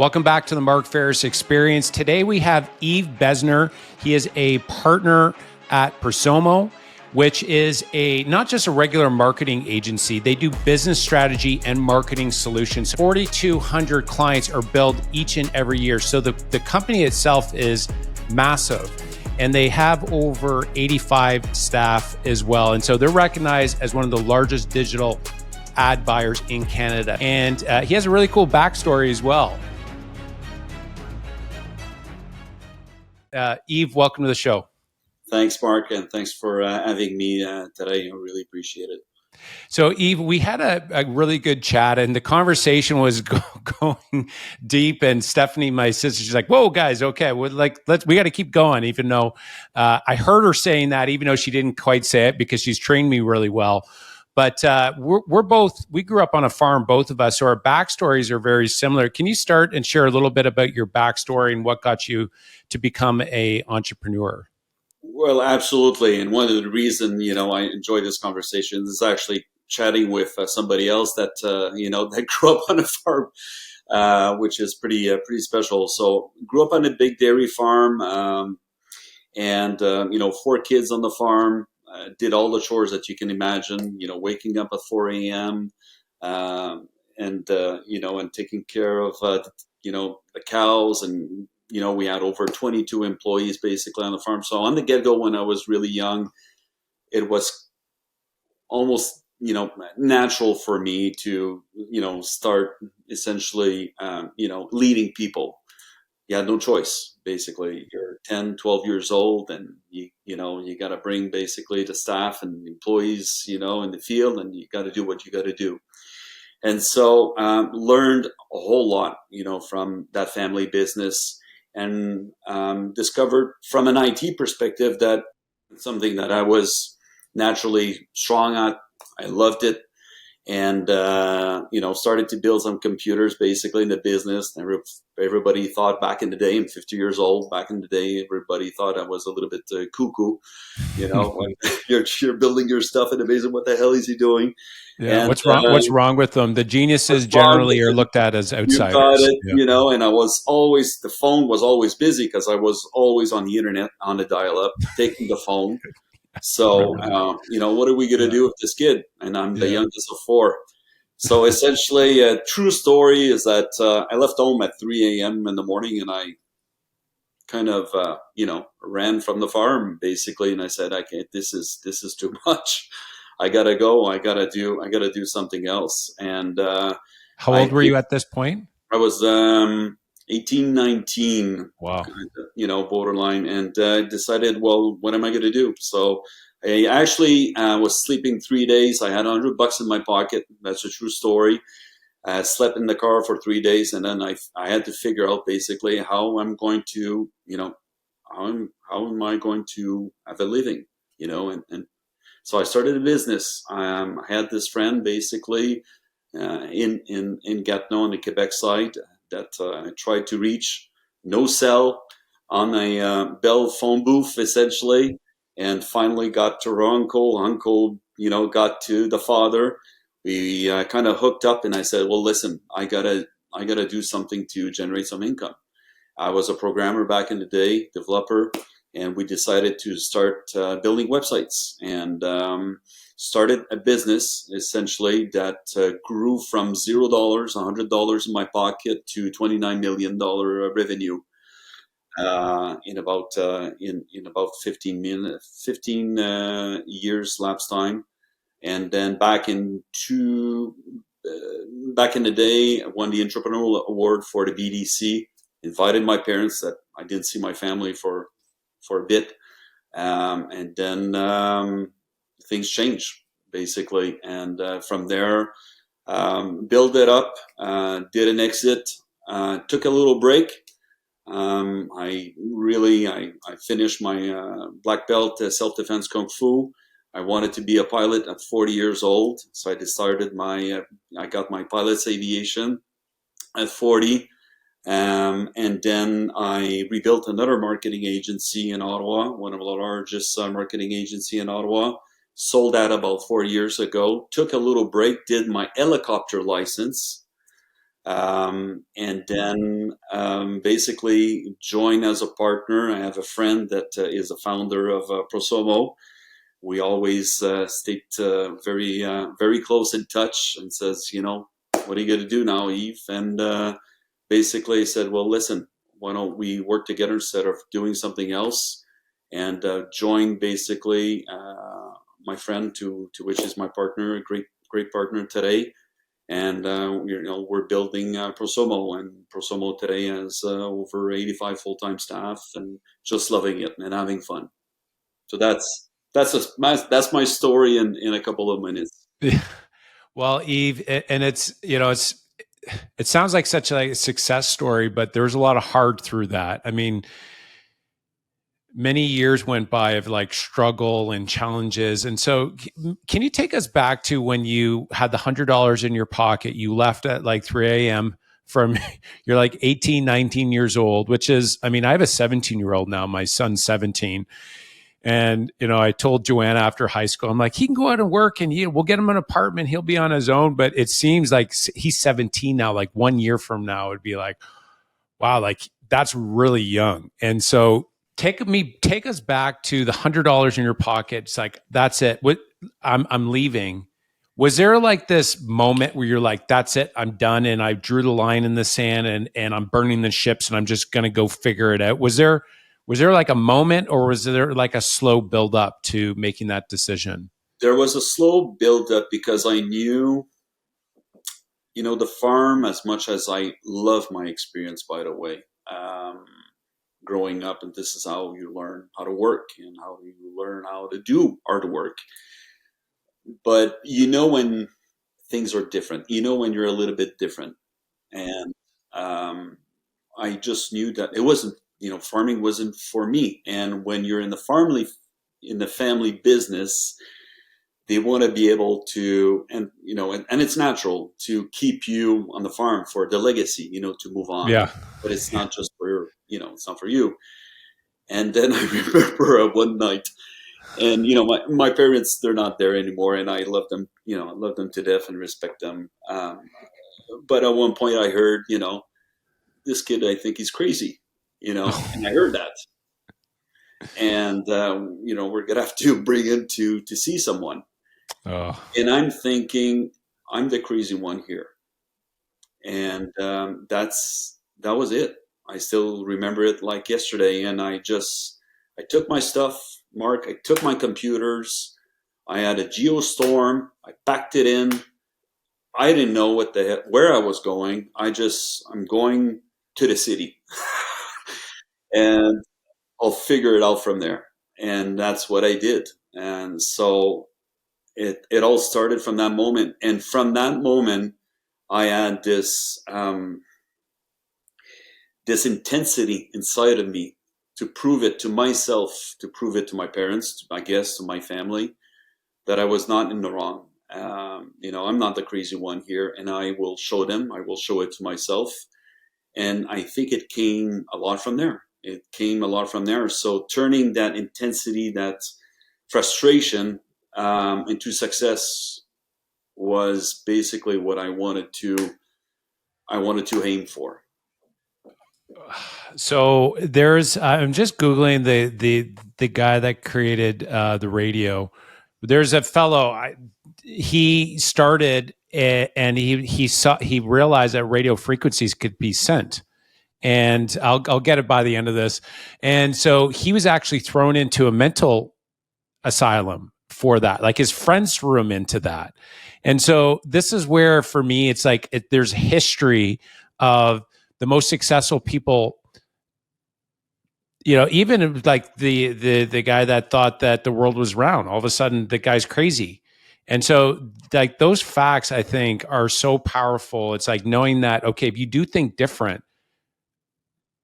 Welcome back to the Mark Faris Experience. Today we have Yves Besner. He is a partner at Prosomo, which is not just a regular marketing agency. They do business strategy and marketing solutions. 4,200 clients are billed each and every year. So the company itself is massive, and they have over 85 staff as well. And so they're recognized as one of the largest digital ad buyers in Canada. And he has a really cool backstory as well. Yves, welcome to the show. Thanks, Mark, and thanks for having me today. I really appreciate it. So, Yves, we had a really good chat, and the conversation was going deep. And Stephanie, my sister, she's like, "Whoa, guys, okay, we got to keep going." Even though I heard her saying that, even though she didn't quite say it because she's trained me really well. But we grew up on a farm, both of us, so our backstories are very similar. Can you start and share a little bit about your backstory and what got you to become an entrepreneur? Well, absolutely. And one of the reasons, I enjoy this conversation is actually chatting with somebody else that, that grew up on a farm, which is pretty special. So grew up on a big dairy farm, and 4 kids on the farm, did all the chores that you can imagine, waking up at 4 a.m., and taking care of, the cows, and we had over 22 employees basically on the farm. So on the get-go, when I was really young, it was almost, natural for me to, start essentially, leading people. You had no choice. Basically, you're 10, 12 years old, and you got to bring basically the staff and employees, in the field, and you got to do what you got to do. And so learned a whole lot, from that family business, and discovered from an IT perspective that it's something that I was naturally strong at. I loved it. And, started to build some computers basically in the business. Everybody thought back in the day, I'm 50 years old. Back in the day, everybody thought I was a little bit cuckoo, when you're building your stuff in the basement. What the hell is he doing? Yeah, And what's wrong with them? The geniuses generally are looked at as outsiders. You got it, Yeah. and the phone was always busy because I was always on the internet, on the dial-up, taking the phone. So, what are we going to do with this kid? And I'm the youngest of 4. So essentially, a true story is that I left home at 3 a.m. in the morning, and I kind of, ran from the farm basically. And I said, I can't, this is too much. I gotta go. I gotta do something else. And How old were you at this point? I was 18, 19, Wow. Borderline, and decided, well, what am I going to do? So I actually was sleeping 3 days. I had $100 in my pocket. That's a true story. I slept in the car for 3 days, and then I had to figure out basically how I'm going to, how am I going to have a living, and so I started a business. I had this friend basically in Gatineau on the Quebec side that I tried to reach. No cell on a Bell phone booth essentially, and finally got to her uncle. Uncle, got to the father. We kind of hooked up, and I said, "Well, listen, I gotta do something to generate some income." I was a programmer back in the day, developer, and we decided to start building websites, and started a business essentially that grew from $0, $100 in my pocket, to $29 million revenue in about 15 years lapse time. And then back in the day, I won the entrepreneurial award for the BDC. Invited my parents that I didn't see my family for a bit, and then things changed basically. And from there, build it up, did an exit, took a little break. I finished my black belt self-defense kung fu. I wanted to be a pilot at 40 years old, so I decided I got my pilot's aviation at 40. And then I rebuilt another marketing agency in Ottawa, one of the largest marketing agency in Ottawa. Sold that about 4 years ago. Took a little break, did my helicopter license, And then basically join as a partner. I have a friend that is a founder of Prosomo. We always stayed very close in touch, and says, what are you going to do now, Yves? And basically said, well, listen, why don't we work together instead of doing something else? And joined basically my friend, to which is my partner, a great partner today. And we're building Prosomo, and Prosomo today has over 85 full-time staff, and just loving it and having fun. So that's my story in a couple of minutes. Well, Eve, and it's it sounds like such a success story, but there's a lot of hard through that. I mean, many years went by of like struggle and challenges. And so, can you take us back to when you had the $100 in your pocket? You left at like 3 a.m. from you're like 18, 19 years old, which is, I mean, I have a 17-year-old now. My son's 17. And, I told Joanna after high school, I'm like, he can go out and work and we'll get him an apartment. He'll be on his own. But it seems like he's 17 now, like 1 year from now, it'd be like, wow, like that's really young. And so take us back to the $100 in your pocket. It's like, that's it. What I'm leaving. Was there like this moment where you're like, that's it, I'm done, and I drew the line in the sand, and I'm burning the ships, and I'm just gonna go figure it out? Was there like a moment, or was there like a slow build up to making that decision? There was a slow build up because I knew, the farm, as much as I love my experience, by the way, growing up, and this is how you learn how to work and how you learn how to do hard work. But when things are different, when you're a little bit different. And I just knew that it wasn't, farming wasn't for me. And when you're in the family business, they want to be able to, and it's natural to keep you on the farm for the legacy, to move on. Yeah. But it's not just for, it's not for you. And then I remember one night, and my parents, they're not there anymore, and I love them, I love them to death and respect them. But at one point I heard, this kid, I think he's crazy, and I heard that. And we're gonna have to bring him to see someone. Oh. And I'm thinking, I'm the crazy one here. And that was it. I still remember it like yesterday. And I took my stuff, Mark. I took my computers. I had a geostorm. I packed it in. I didn't know where I was going. I'm going to the city, and I'll figure it out from there. And that's what I did. And so it all started from that moment. And from that moment, I had this intensity inside of me to prove it to myself, to prove it to my parents, I guess, to my family, that I was not in the wrong. I'm not the crazy one here, and I will show them. I will show it to myself. And I think it came a lot from there. So turning that intensity, that frustration, into success was basically what I wanted to aim for. So I'm just Googling the guy that created the radio. There's a fellow, he started and he realized that radio frequencies could be sent. And I'll get it by the end of this. And so he was actually thrown into a mental asylum for that. Like his friends threw him into that. And so this is where, for me, it's like there's history of the most successful people. Even like the guy that thought that the world was round, all of a sudden the guy's crazy. And so like those facts, I think, are so powerful. It's like knowing that, okay, if you do think different,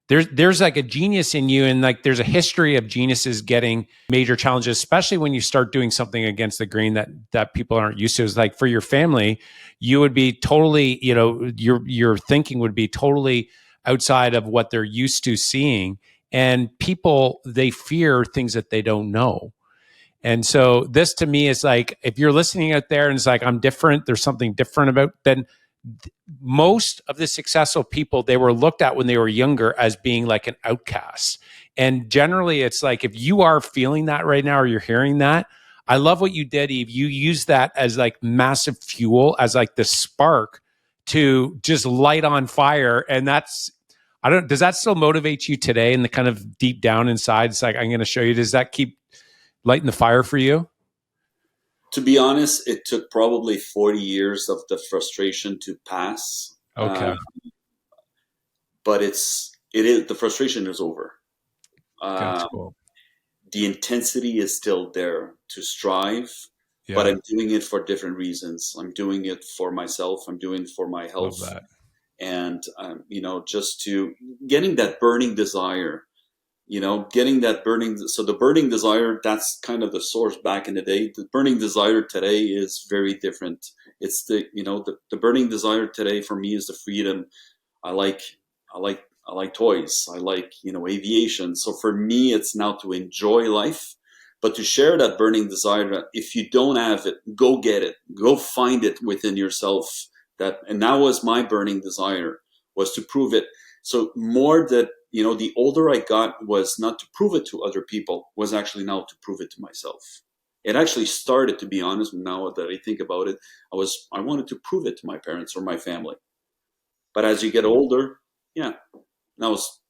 there's like a genius in you, and like there's a history of geniuses getting major challenges, especially when you start doing something against the grain that people aren't used to. It's like for your family, you would be totally, your thinking would be totally outside of what they're used to seeing. And people, they fear things that they don't know. And so this to me is like, if you're listening out there and it's like, I'm different, there's something different about, then most of the successful people, they were looked at when they were younger as being like an outcast. And generally it's like, if you are feeling that right now, or you're hearing that, I love what you did, Eve. You use that as like massive fuel, as like the spark to just light on fire. And that's, I don't, does that still motivate you today? And the kind of deep down inside, it's like, I'm going to show you, does that keep lighting the fire for you? To be honest, it took probably 40 years of the frustration to pass. Okay. But it is, the frustration is over. That's Um, cool. the intensity is still there to strive, but Yeah. I'm doing it for different reasons. I'm doing it for myself. I'm doing it for my Love health, that. and just to getting that burning desire. Getting that burning. So the burning desire, that's kind of the source back in the day. The burning desire today is very different. It's the burning desire today for me is the freedom. I like I like toys. I like aviation. So for me, it's now to enjoy life, but to share that burning desire. That if you don't have it, go get it. Go find it within yourself. And that was my burning desire, was to prove it. So more that the older I got, was not to prove it to other people, was actually now to prove it to myself. It actually started, to be honest. Now that I think about it, I wanted to prove it to my parents or my family. But as you get older, yeah, now it's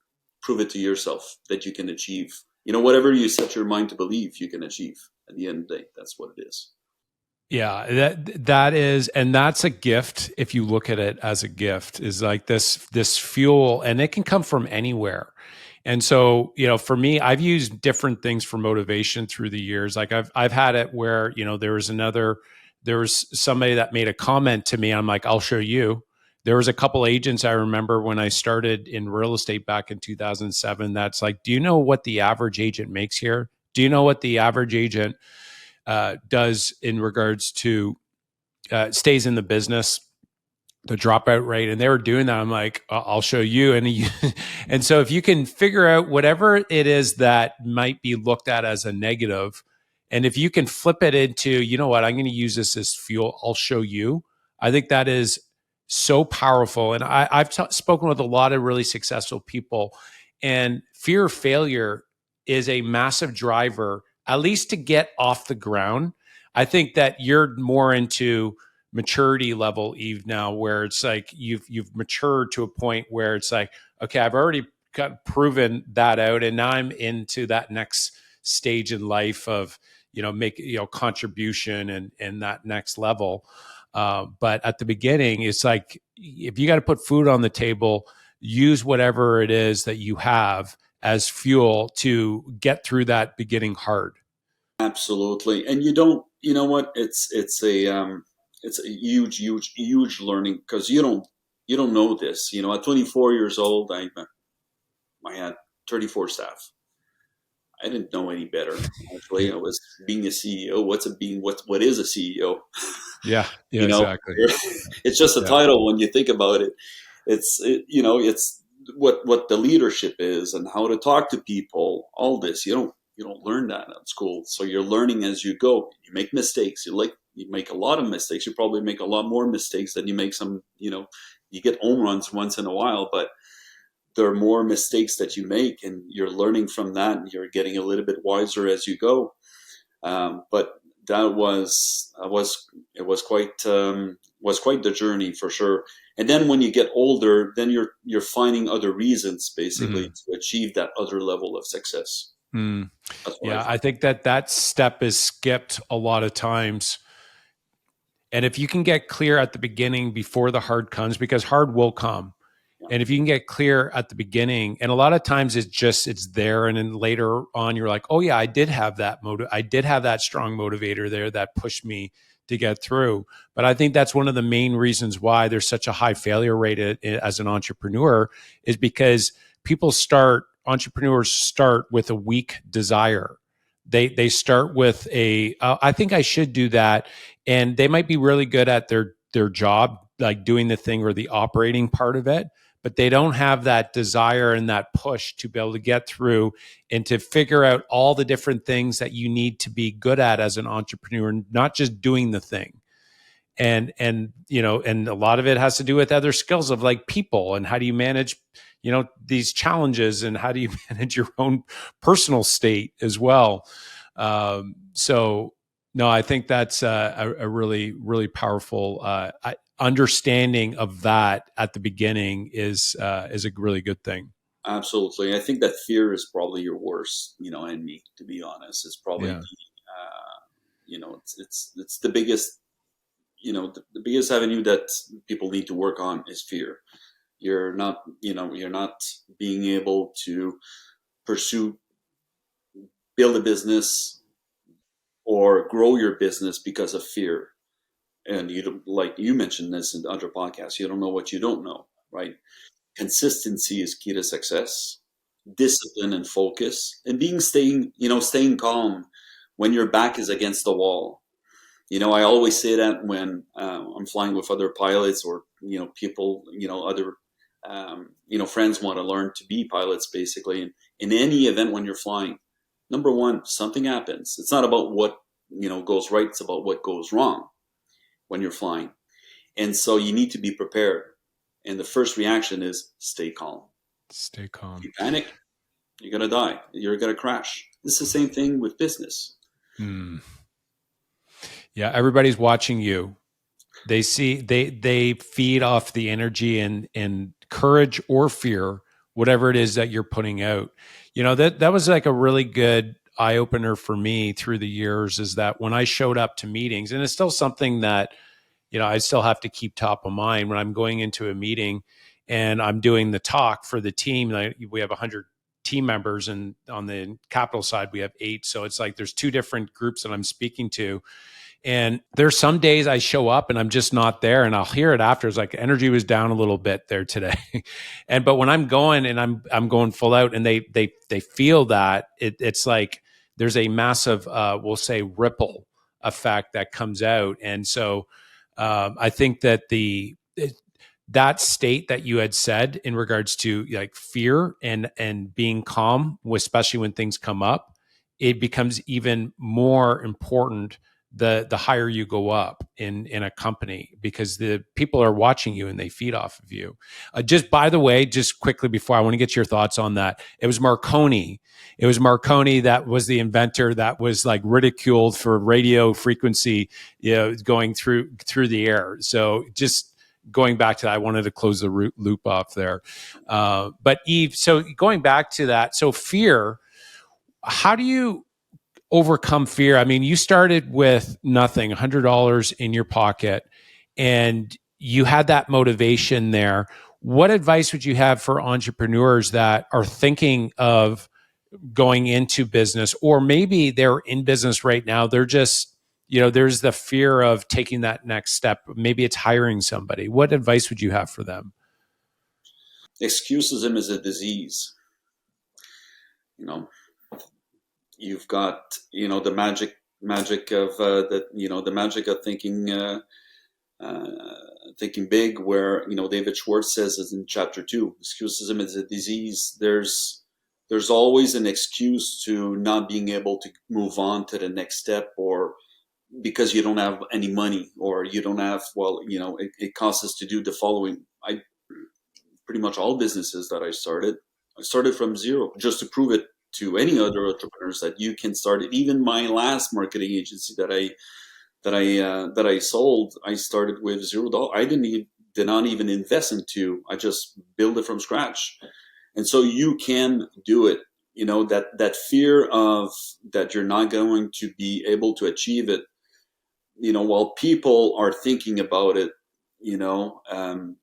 prove it to yourself that you can achieve. Whatever you set your mind to believe, you can achieve. At the end of the day, that's what it is. Yeah, that is, and that's a gift. If you look at it as a gift, is like this fuel, and it can come from anywhere. And so, for me, I've used different things for motivation through the years. Like I've had it where, there was somebody that made a comment to me. I'm like, I'll show you. There was a couple agents I remember when I started in real estate back in 2007. That's like, do you know what the average agent makes here? Do you know what the average agent does in regards to stays in the business, the dropout rate? And they were doing that. I'm like, I'll show you. And so if you can figure out whatever it is that might be looked at as a negative, and if you can flip it into, you know what, I'm going to use this as fuel, I'll show you. I think that is so powerful. And I've spoken with a lot of really successful people, and fear of failure is a massive driver, at least to get off the ground. I think that you're more into maturity level, Eve, now, where it's like you've matured to a point where it's like, okay, I've already proven that out, and now I'm into that next stage in life of make contribution and that next level. But at the beginning, it's like, if you got to put food on the table, use whatever it is that you have as fuel to get through that beginning hard. Absolutely. And you don't, you know what? It's a huge, huge, huge learning, because you don't know this. At 24 years old, I had 34 staff. I didn't know any better. Actually, I was being a CEO. What is a CEO? Yeah, yeah, You know, exactly. it's just a Yeah. title when you think about it. It's what the leadership is and how to talk to people. All this you don't learn that at school. So you're learning as you go. You make mistakes. You make a lot of mistakes. You probably make a lot more mistakes than you make some. You get home runs once in a while, but there are more mistakes that you make, and you're learning from that. And you're getting a little bit wiser as you go. But that was quite the journey for sure. And then when you get older, then you're finding other reasons basically Mhm. to achieve that other level of success. Mm. That's what I Yeah, find. I think that step is skipped a lot of times. And if you can get clear at the beginning before the hard comes, because hard will come. Yeah. And if you can get clear at the beginning, and a lot of times it's there, and then later on you're like, oh yeah, I did have that motive. I did have that strong motivator there that pushed me to get through. But I think that's one of the main reasons why there's such a high failure rate as an entrepreneur, is because entrepreneurs start with a weak desire. They start with I think I should do that, and they might be really good at their job, like doing the thing or the operating part of it, but they don't have that desire and that push to be able to get through and to figure out all the different things that you need to be good at as an entrepreneur, not just doing the thing. and and a lot of it has to do with other skills of like people, and how do you manage these challenges, and how do you manage your own personal state as well. So no, I think that's a really, really powerful understanding of that at the beginning is a really good thing. Absolutely. I think that fear is probably your worst, enemy, to be honest. It's probably Yeah. the, it's the biggest, the biggest avenue that people need to work on is fear. You're not being able to pursue, build a business or grow your business because of fear. And you don't, like you mentioned this in other podcasts, you don't know what you don't know, right? Consistency is key to success. Discipline and focus, and staying calm when your back is against the wall. I always say that when I'm flying with other pilots, or people, other friends want to learn to be pilots, basically. And in any event, when you're flying, number one, something happens. It's not about what goes right; it's about what goes wrong when you're flying. And so you need to be prepared. And the first reaction is stay calm. Stay If calm. you panic, you're gonna die. You're gonna crash. It's the same thing with business. Hmm. Yeah, everybody's watching you. They see, they feed off the energy and courage or fear, whatever it is that you're putting out. That was like a really good eye opener for me through the years, is that when I showed up to meetings, and it's still something that I still have to keep top of mind when I'm going into a meeting and I'm doing the talk for the team. We have 100 team members, and on the capital side we have 8, so it's like there's 2 different groups that I'm speaking to. And there's some days I show up and I'm just not there, and I'll hear it after. It's like energy was down a little bit there today. But when I'm going and I'm going full out, and they feel that, it's like there's a massive we'll say ripple effect that comes out. And so I think that that state that you had said in regards to like fear and being calm, especially when things come up, it becomes even more important the higher you go up in a company, because the people are watching you and they feed off of you. Just by the way, just quickly before, I want to get your thoughts on that. It was Marconi that was the inventor that was like ridiculed for radio frequency, going through the air. So just going back to that, I wanted to close the loop off there. But Yves, so going back to that, so fear, how do you overcome fear? I mean, you started with nothing, $100 in your pocket, and you had that motivation there. What advice would you have for entrepreneurs that are thinking of going into business, or maybe they're in business right now? They're just, there's the fear of taking that next step. Maybe it's hiring somebody. What advice would you have for them? Excusism is a disease. You know, you've got the magic of the magic of uh, thinking big. Where David Schwartz says is in chapter 2, excusism is a disease. There's always an excuse to not being able to move on to the next step, or because you don't have any money, or you don't have, well, it costs us to do the following. I Pretty much all businesses that I started from zero, just to prove it to any other entrepreneurs that you can start it. Even my last marketing agency that I sold, I started with $0. Did not even invest into. I just built it from scratch. And so you can do it. That fear of that you're not going to be able to achieve it, while people are thinking about it,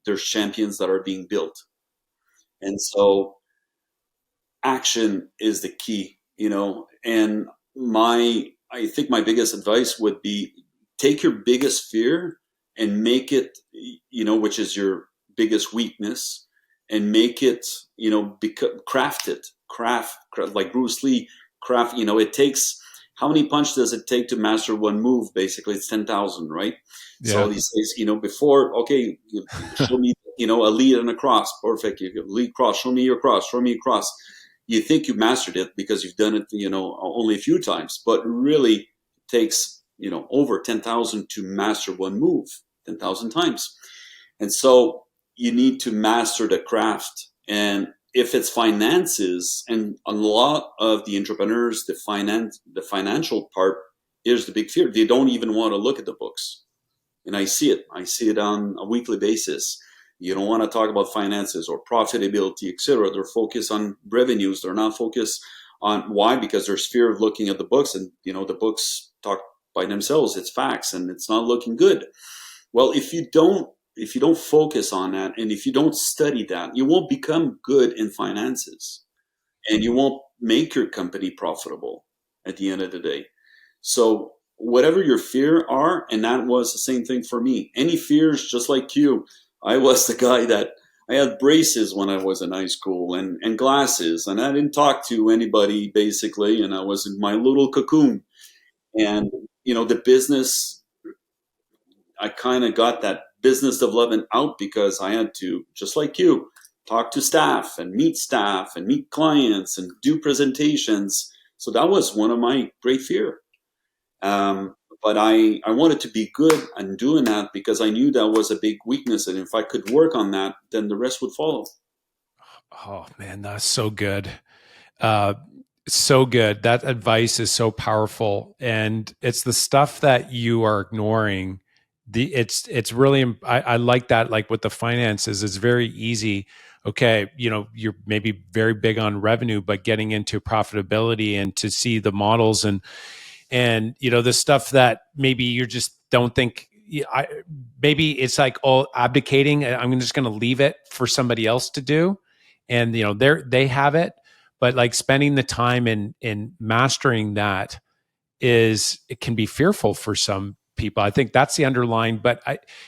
there's champions that are being built. And so action is the key, and I think my biggest advice would be, take your biggest fear and make it, which is your biggest weakness, and make it, craft it, craft like Bruce Lee, craft, it takes, how many punch does it take to master one move? Basically, it's 10,000, right? So Yeah. these days, before, okay, show me, a lead and a cross. Perfect. You lead cross. Show me your cross. Show me your cross. You think you've mastered it because you've done it, only a few times, but really it takes, over 10,000 to master one move. 10,000 times. And so you need to master the craft. And if it's finances, and a lot of the entrepreneurs, the financial part is the big fear. They don't even want to look at the books. And I see it. I see it on a weekly basis. You don't want to talk about finances or profitability, etc. They're focused on revenues. They're not focused on why, because there's fear of looking at the books, and the books talk by themselves. It's facts, and it's not looking good. Well, if you don't focus on that, and if you don't study that, you won't become good in finances, and you won't make your company profitable at the end of the day. So whatever your fear are, and that was the same thing for me. Any fears, just like you, I was the guy that I had braces when I was in high school, and glasses, and I didn't talk to anybody basically, and I was in my little cocoon. And the business, I kind of got that business development out because I had to, just like you, talk to staff and meet clients and do presentations. So that was one of my great fear. But I wanted to be good and doing that because I knew that was a big weakness. And if I could work on that, then the rest would follow. Oh man, that's so good. Uh, so good. That advice is so powerful, and it's the stuff that you are ignoring. It's really I like that. Like with the finances, it's very easy. Okay, you're maybe very big on revenue, but getting into profitability and to see the models and the stuff that maybe you just don't think. Maybe it's like abdicating. I'm just going to leave it for somebody else to do, and they have it, but like spending the time in mastering that it can be fearful for some people. I think that's the underlying. But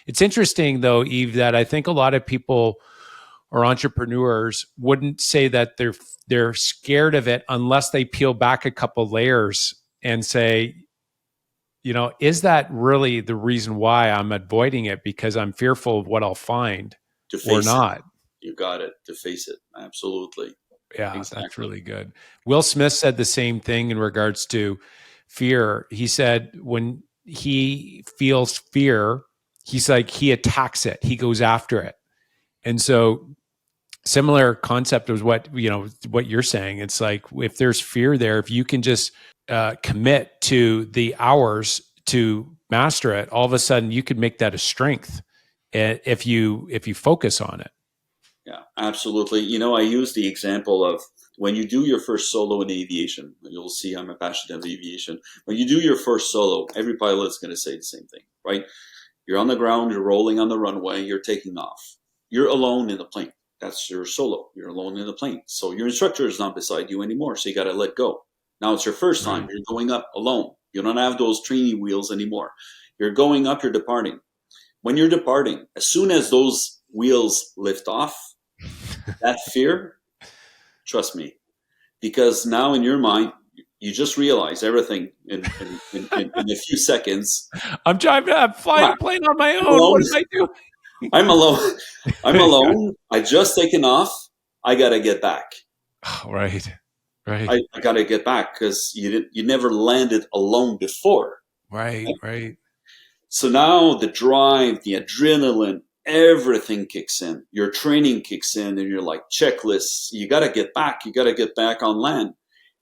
it's interesting though, Yves, that I think a lot of people or entrepreneurs wouldn't say that they're scared of it unless they peel back a couple layers and say, is that really the reason why I'm avoiding it, because I'm fearful of what I'll find To or face it, not? you got it. To face it, absolutely, Yeah, that's exactly. really good. Will Smith said the same thing in regards to fear. He said when he feels fear, he's like, he attacks it, he goes after it. And so similar concept was what you're saying. It's like if there's fear there, if you can just commit to the hours to master it, all of a sudden you could make that a strength if you focus on it. Yeah, absolutely. I use the example of when you do your first solo in aviation. You'll see I'm a passionate of aviation. When you do your first solo, every pilot's going to say the same thing, right? You're on the ground, you're rolling on the runway, you're taking off. You're alone in the plane. That's your solo. You're alone in the plane. So your instructor is not beside you anymore. So you got to let go. Now it's your first time. Right. You're going up alone. You don't have those training wheels anymore. You're going up, you're departing. When you're departing, as soon as those wheels lift off, that fear, trust me, because now in your mind, you just realize everything in a few seconds. I'm flying Ah, a plane on my I'm own. alone. What am I doing? I'm alone. I'm alone. I just taken off. I gotta get back. Right. Right. I gotta get back because you never landed alone before. Right. Right. So now the drive, the adrenaline, everything kicks in. Your training kicks in, and you're like checklists. You gotta get back. You gotta get back on land.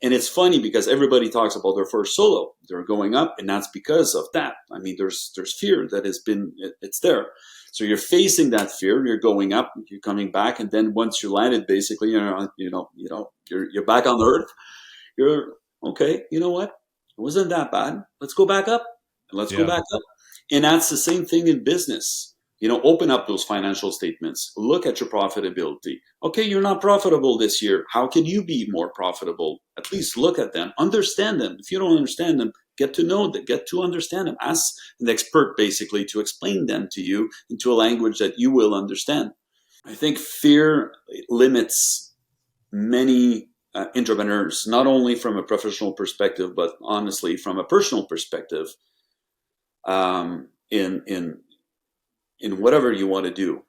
And it's funny because everybody talks about their first solo. They're going up, and that's because of that. I mean, there's fear that has been it's there. So you're facing that fear. You're going up. You're coming back, and then once you landed, basically, you're back on the earth. You're okay. You know what? It wasn't that bad. Let's go back up, and let's go Yeah. back up. And that's the same thing in business. Open up those financial statements. Look at your profitability. Okay, you're not profitable this year. How can you be more profitable? At least look at them, understand them. If you don't understand them, get to know them, get to understand them. Ask an expert basically to explain them to you into a language that you will understand. I think fear limits many entrepreneurs, not only from a professional perspective, but honestly from a personal perspective, in whatever you want to do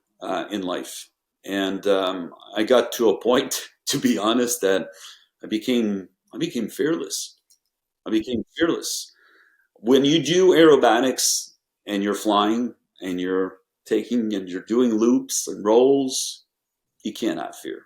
in life. And I got to a point, to be honest, that I became fearless. I became fearless. When you do aerobatics and you're flying, and you're taking and you're doing loops and rolls, you can't have fear.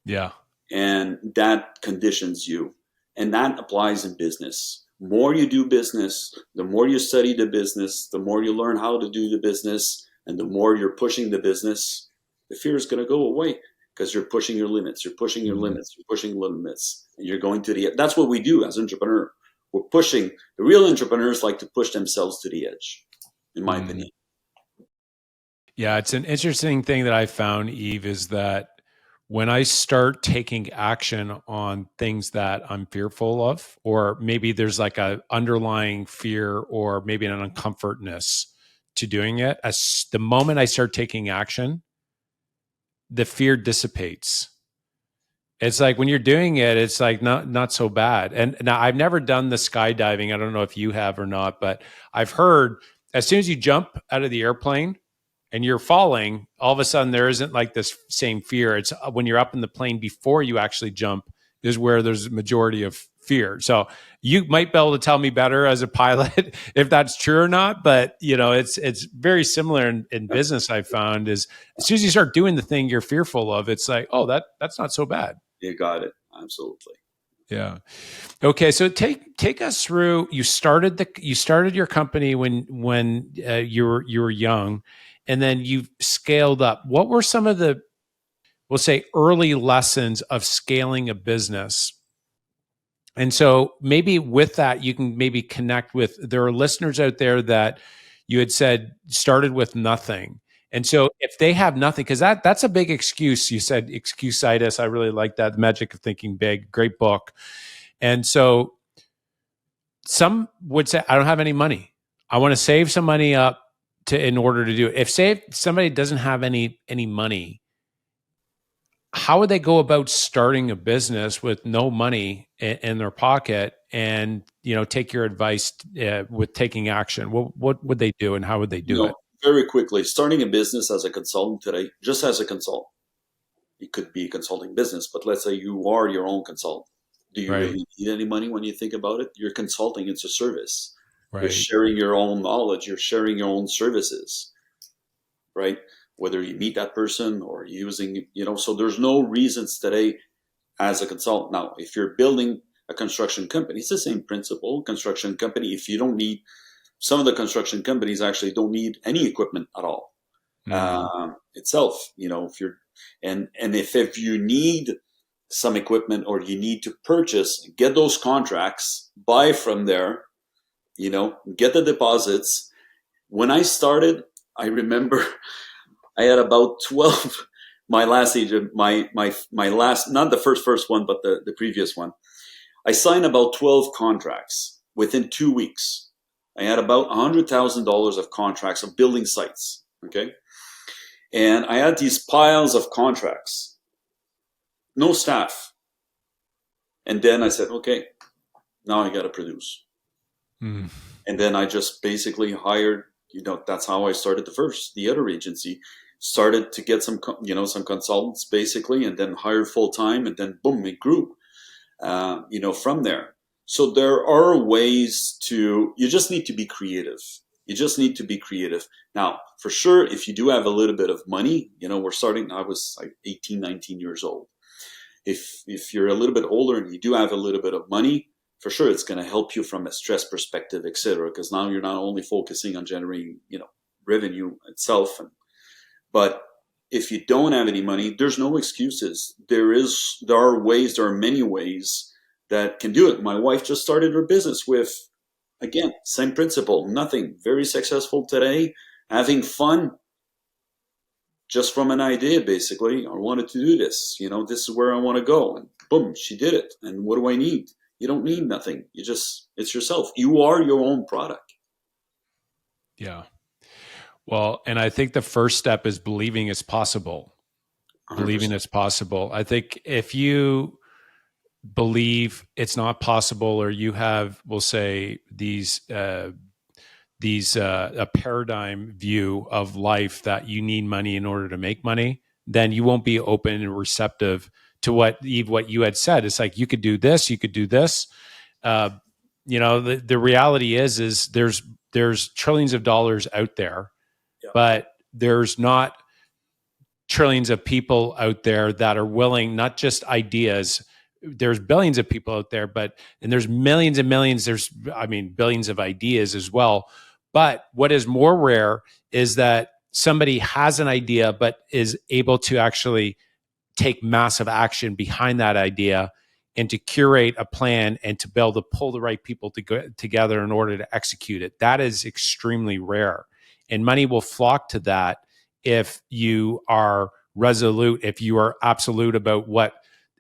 Yeah. And that conditions you. And that applies in business. The more you do business, the more you study the business, the more you learn how to do the business, and the more you're pushing the business, the fear is going to go away because you're pushing your limits, you're pushing your limits, you're pushing limits, and you're going to the edge. That's what we do as entrepreneurs. We're pushing. The real entrepreneurs like to push themselves to the edge, in my opinion. Yeah, it's an interesting thing that I found, Yves, is that when I start taking action on things that I'm fearful of, or maybe there's like a underlying fear or maybe an uncomfortness to doing it, as the moment I start taking action, the fear dissipates. It's like when you're doing it, it's like not so bad. And now I've never done the skydiving. I don't know if you have or not, but I've heard as soon as you jump out of the airplane and you're falling, all of a sudden there isn't like this same fear. It's when you're up in the plane before you actually jump is where there's a majority of fear. So you might be able to tell me better as a pilot if that's true or not. But you know, it's very similar in business. I found is as soon as you start doing the thing you're fearful of, it's like, oh, that's not so bad. You got it. Absolutely. Yeah. Okay. So take us through. You started your company when you were young, and then you scaled up. What were some of the, we'll say, early lessons of scaling a business? And so maybe with that, you can maybe connect with, there are listeners out there that you had said started with nothing. And so if they have nothing, because that's a big excuse. You said excusitis. I really like that. The Magic of Thinking Big. Great book. And so some would say, I don't have any money. I want to save some money up to in order to do it. If say somebody doesn't have any money, how would they go about starting a business with no money in their pocket and take your advice with taking action? What would they do and how would they do it? Very quickly, starting a business as a consultant today, just as a consultant, it could be a consulting business, but let's say you are your own consultant. Do you Right. really need any money when you think about it? You're consulting, it's a service. You're Right. sharing your own knowledge, you're sharing your own services, right? Whether you meet that person or using, so there's no reasons today as a consultant. Now, if you're building a construction company, it's the same principle. Construction company, if you don't need, some of the construction companies actually don't need any equipment at all itself. If you're, and if you need some equipment or you need to purchase, get those contracts, buy from there, get the deposits. When I started, I remember I had about 12, my last agent, my last, not the first one, but the previous one. I signed about 12 contracts within 2 weeks. I had about $100,000 of contracts of building sites. Okay. And I had these piles of contracts, no staff. And then I said, okay, now I got to produce. Mm. And then I just basically hired, that's how I started the other agency, started to get some consultants basically, and then hired full time, and then boom, it grew, from there. So there are ways you just need to be creative. You just need to be creative. Now, for sure, if you do have a little bit of money, we're starting, I was like 18, 19 years old. If you're a little bit older and you do have a little bit of money, for sure it's going to help you from a stress perspective, etc. Because now you're not only focusing on generating, revenue itself, but if you don't have any money, there's no excuses. There are many ways that can do it. My wife just started her business with, again, same principle, nothing, very successful today, having fun, just from an idea, basically. I wanted to do this, this is where I want to go. And boom, she did it. And what do I need? You don't need nothing. It's yourself. You are your own product. Yeah. Well, and I think the first step is believing it's possible. 100%. Believing it's possible. I think if you believe it's not possible, or you have, we'll say, a paradigm view of life that you need money in order to make money, then you won't be open and receptive to what you had said. It's like, you could do this, you could do this. The reality is there's trillions of dollars out there. Yeah. but there's not trillions of people out there that are willing, not just ideas. There's billions of people out there, but and there's millions and millions. There's, I mean, billions of ideas as well. But what is more rare is that somebody has an idea, but is able to actually take massive action behind that idea and to curate a plan and to be able to pull the right people to go together in order to execute it. That is extremely rare. And money will flock to that if you are resolute, if you are absolute about what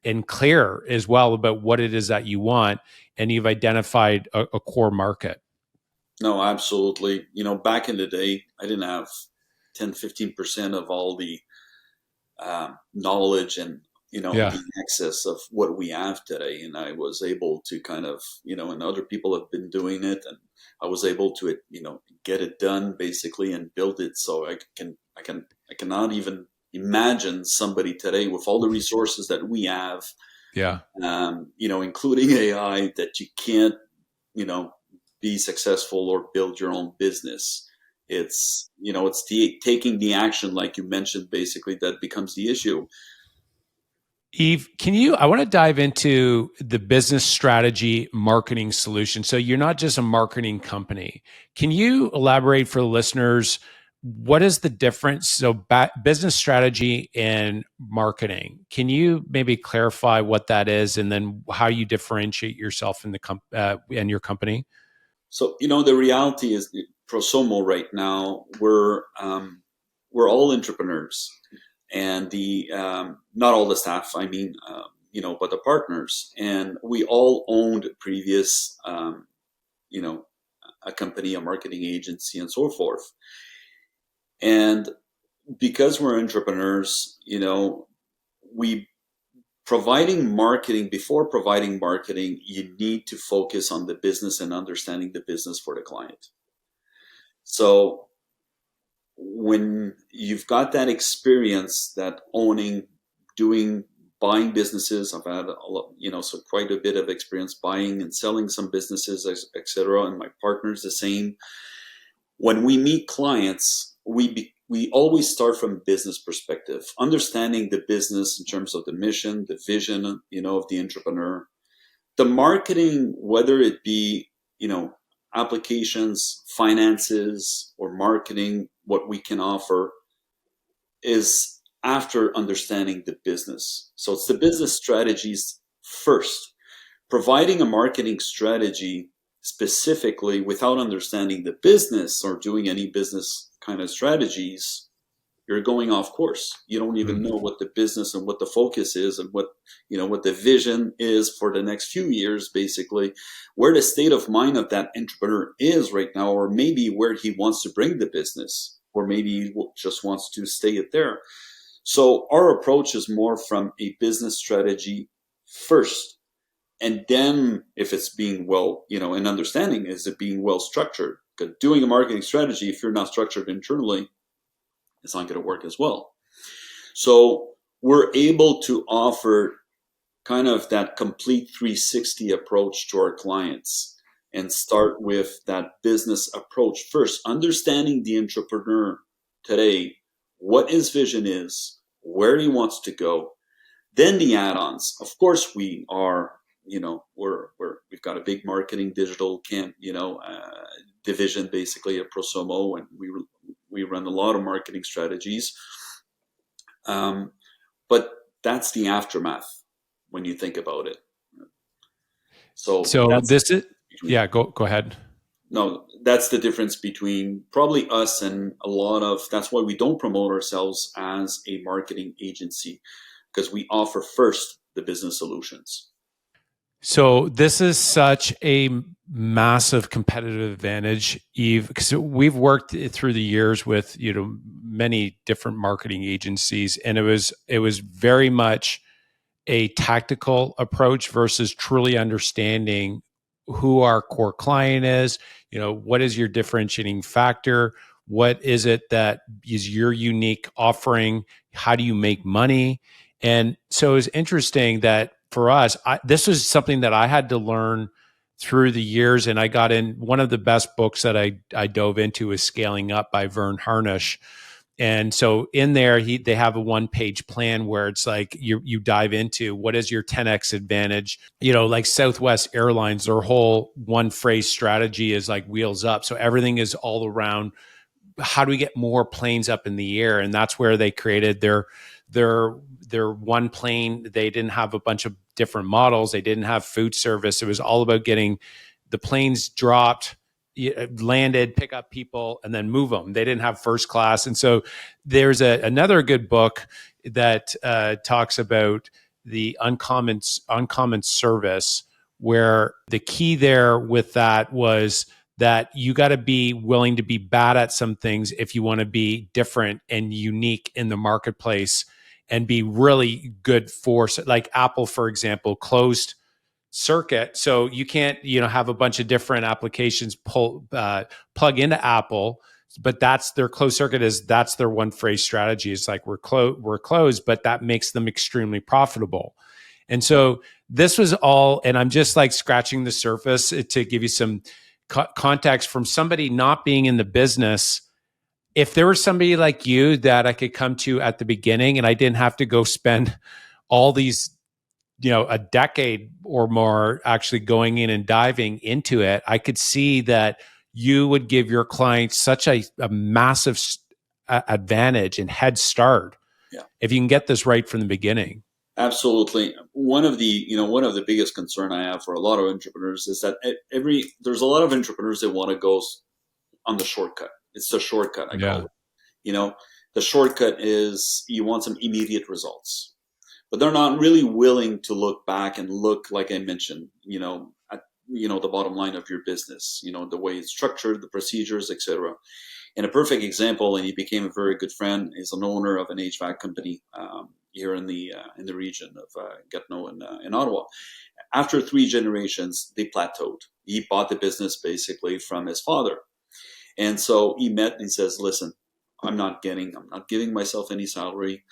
and clear as well about what it is that you want, and you've identified a core market. No, absolutely. Back in the day, I didn't have 10, 15% of all the knowledge and Yeah. the access of what we have today, and I was able to kind of and other people have been doing it, and I was able to get it done basically and build it. So I cannot even imagine somebody today with all the resources that we have, Yeah. including AI, that you can't you know be successful or build your own business. It's taking the action, like you mentioned, basically, that becomes the issue. Yves, I want to dive into the business strategy marketing solution. So you're not just a marketing company. Can you elaborate for the listeners? What is the difference? So business strategy and marketing. Can you maybe clarify what that is and then how you differentiate yourself in in your company? So the reality is, Prosomo right now, we're all entrepreneurs, and the not all the staff. I mean, but the partners, and we all owned previous, you know, a company, a marketing agency, and so forth. And because we're entrepreneurs, we providing marketing before providing marketing, you need to focus on the business and understanding the business for the client. So when you've got that experience, that owning, doing, buying businesses, I've had a lot, so quite a bit of experience buying and selling some businesses, etc. And my partner's the same. When we meet clients, we always start from a business perspective, understanding the business in terms of the mission, the vision, of the entrepreneur. The marketing, whether it be, applications, finances, or marketing, what we can offer is after understanding the business. So it's the business strategies first. Providing a marketing strategy specifically without understanding the business or doing any business kind of strategies, you're going off course. You don't even know what the business and what the focus is, and what the vision is for the next few years, basically, where the state of mind of that entrepreneur is right now, or maybe where he wants to bring the business, or maybe he just wants to stay it there. So our approach is more from a business strategy first. And then if it's being well, and understanding, is it being well structured? Because doing a marketing strategy, if you're not structured internally, it's not going to work as well. So we're able to offer kind of that complete 360 approach to our clients, and start with that business approach first, understanding the entrepreneur today, what his vision is, where he wants to go. Then the add-ons. Of course, we are, we've got a big marketing digital division, basically, at Prosomo, and we run a lot of marketing strategies. But that's the aftermath when you think about it. So So that's this is, between, yeah, go ahead. no, that's the difference between probably us and a lot of. That's why we don't promote ourselves as a marketing agency, because we offer first the business solutions. So this is such a massive competitive advantage, Yves, because we've worked through the years with many different marketing agencies, and it was very much a tactical approach versus truly understanding who our core client is. What is your differentiating factor? What is it that is your unique offering? How do you make money? And so it's interesting that for us, this was something that I had to learn through the years, and I got in one of the best books that I dove into is Scaling Up by Vern Harnish. And so in there, they have a 1-page plan where it's like you dive into what is your 10x advantage. Like Southwest Airlines, their whole one phrase strategy is like wheels up. So everything is all around how do we get more planes up in the air, and that's where they created their one plane. They didn't have a bunch of different models. They didn't have food service. It was all about getting the planes dropped, landed, pick up people, and then move them. They didn't have first class. And so there's another good book that talks about the uncommon service, where the key there with that was that you got to be willing to be bad at some things if you want to be different and unique in the marketplace and be really good for, like Apple, for example, closed circuit. So you can't, have a bunch of different applications plug into Apple, but that's their closed circuit that's their one phrase strategy. It's like we're closed, but that makes them extremely profitable. And so this was all, and I'm just like scratching the surface to give you some context from somebody not being in the business. If there was somebody like you that I could come to at the beginning and I didn't have to go spend all these, a decade or more actually going in and diving into it, I could see that you would give your clients such a massive advantage and head start if you can get this right from the beginning. Absolutely. One of the biggest concern I have for a lot of entrepreneurs is that there's a lot of entrepreneurs that want to go on the shortcut. It's the shortcut, I call it. The shortcut is you want some immediate results, but they're not really willing to look back and look, like I mentioned, at the bottom line of your business, the way it's structured, the procedures, etc. And a perfect example, and he became a very good friend, is an owner of an HVAC company here in the region of Gatineau in Ottawa. After 3 generations, they plateaued. He bought the business basically from his father, and so he met and he says, "Listen, I'm not giving myself any salary.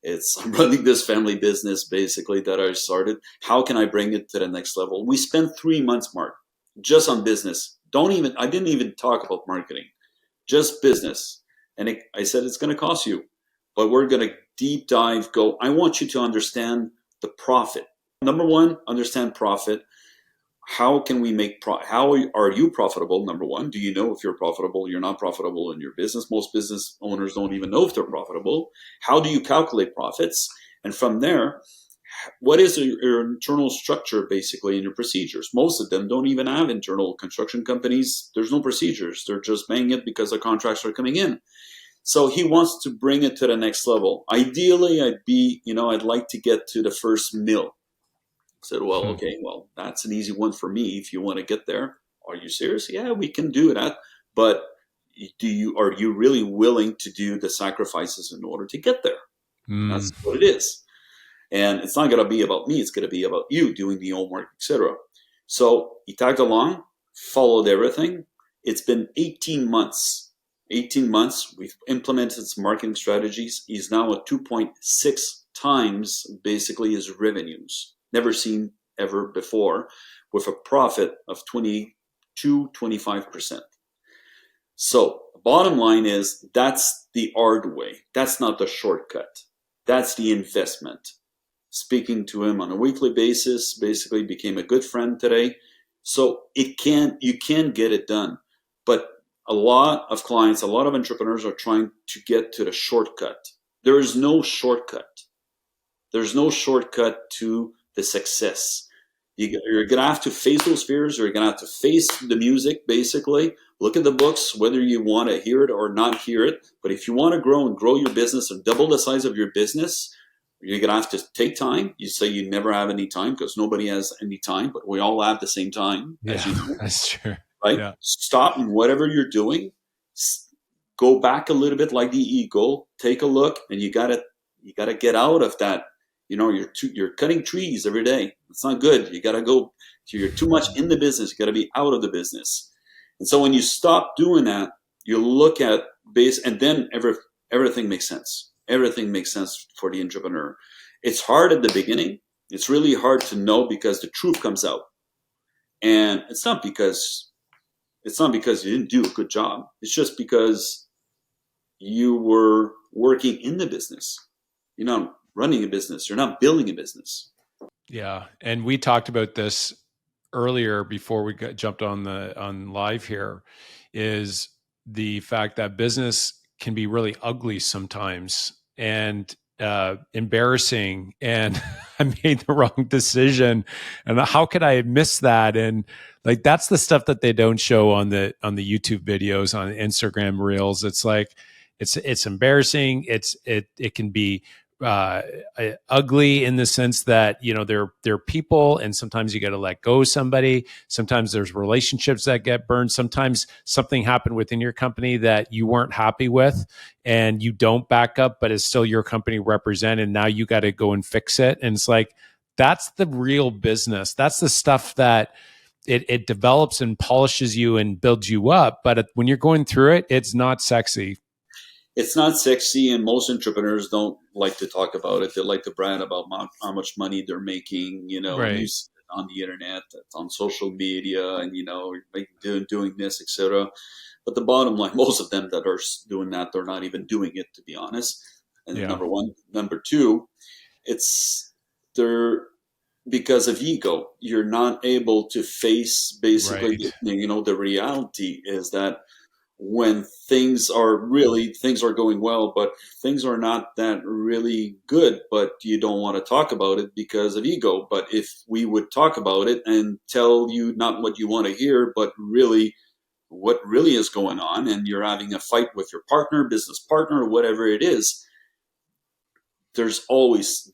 I'm running this family business basically that I started. How can I bring it to the next level?" We spent 3 months, Mark, just on business. I didn't even talk about marketing. Just business. And I said, it's going to cost you, but we're going to deep dive I want you to understand the profit. Number one, understand profit. How can we how are you profitable? Number one, do you know if you're profitable? You're not profitable in your business. Most business owners don't even know if they're profitable. How do you calculate profits? And from there, what is your internal structure basically in your procedures? Most of them don't even have internal construction companies. There's no procedures. They're just paying it because the contracts are coming in. So he wants to bring it to the next level. Ideally, I'd like to get to the first mill. I said, well, okay, well, that's an easy one for me. If you want to get there, are you serious? Yeah, we can do that. But are you really willing to do the sacrifices in order to get there? That's what it is. And it's not going to be about me. It's going to be about you doing the homework, etc. So he tagged along, followed everything. It's been 18 months. 18 months. We've implemented some marketing strategies. He's now at 2.6 times basically his revenues. Never seen ever before, with a profit of 25%. So the bottom line is that's the hard way. That's not the shortcut. That's the investment. Speaking to him on a weekly basis, basically became a good friend today. So you can get it done. But a lot of clients, a lot of entrepreneurs are trying to get to the shortcut. There is no shortcut. There's no shortcut to the success. You're going to have to face those fears. You're going to have to face the music, basically. Look at the books, whether you want to hear it or not hear it. But if you want to grow and grow your business and double the size of your business, you're going to have to take time. You say you never have any time because nobody has any time, but we all have the same time. Yeah, as you know, that's true. Right? Yeah. Stop in whatever you're doing. Go back a little bit like the eagle. Take a look, and you got to get out of that. You're cutting trees every day. It's not good. You got to go. You're too much in the business. You got to be out of the business. And so when you stop doing that, you look at base, and then everything makes sense. Everything makes sense for the entrepreneur. It's hard at the beginning. It's really hard to know because the truth comes out. And it's not because you didn't do a good job. It's just because you were working in the business. You're not running a business. You're not building a business. Yeah, and we talked about this earlier before we jumped on live here. Is the fact that business can be really ugly sometimes and embarrassing, and I made the wrong decision, and how could I miss that? And like that's the stuff that they don't show on the YouTube videos, on Instagram reels. It's like it's embarrassing. It can be uh, ugly in the sense that they're people, and sometimes you got to let go of somebody. Sometimes there's relationships that get burned. Sometimes something happened within your company that you weren't happy with, and you don't back up, but it's still your company represent, and now you got to go and fix it. And it's like that's the real business. That's the stuff that it develops and polishes you and builds you up. But when you're going through it, it's not sexy. It's not sexy, and most entrepreneurs don't like to talk about it. They like to brag about how much money they're making, and you Right. see it on the internet, on social media, and like doing this, etc. But the bottom line, most of them that are doing that, they're not even doing it, to be honest. And Yeah. number one, number two, it's they're because of ego. You're not able to face basically, Right. the reality is that when things are going well, but things are not that really good, but you don't want to talk about it because of ego. But if we would talk about it and tell you not what you want to hear, but really what really is going on, and you're having a fight with your partner, business partner, or whatever it is, there's always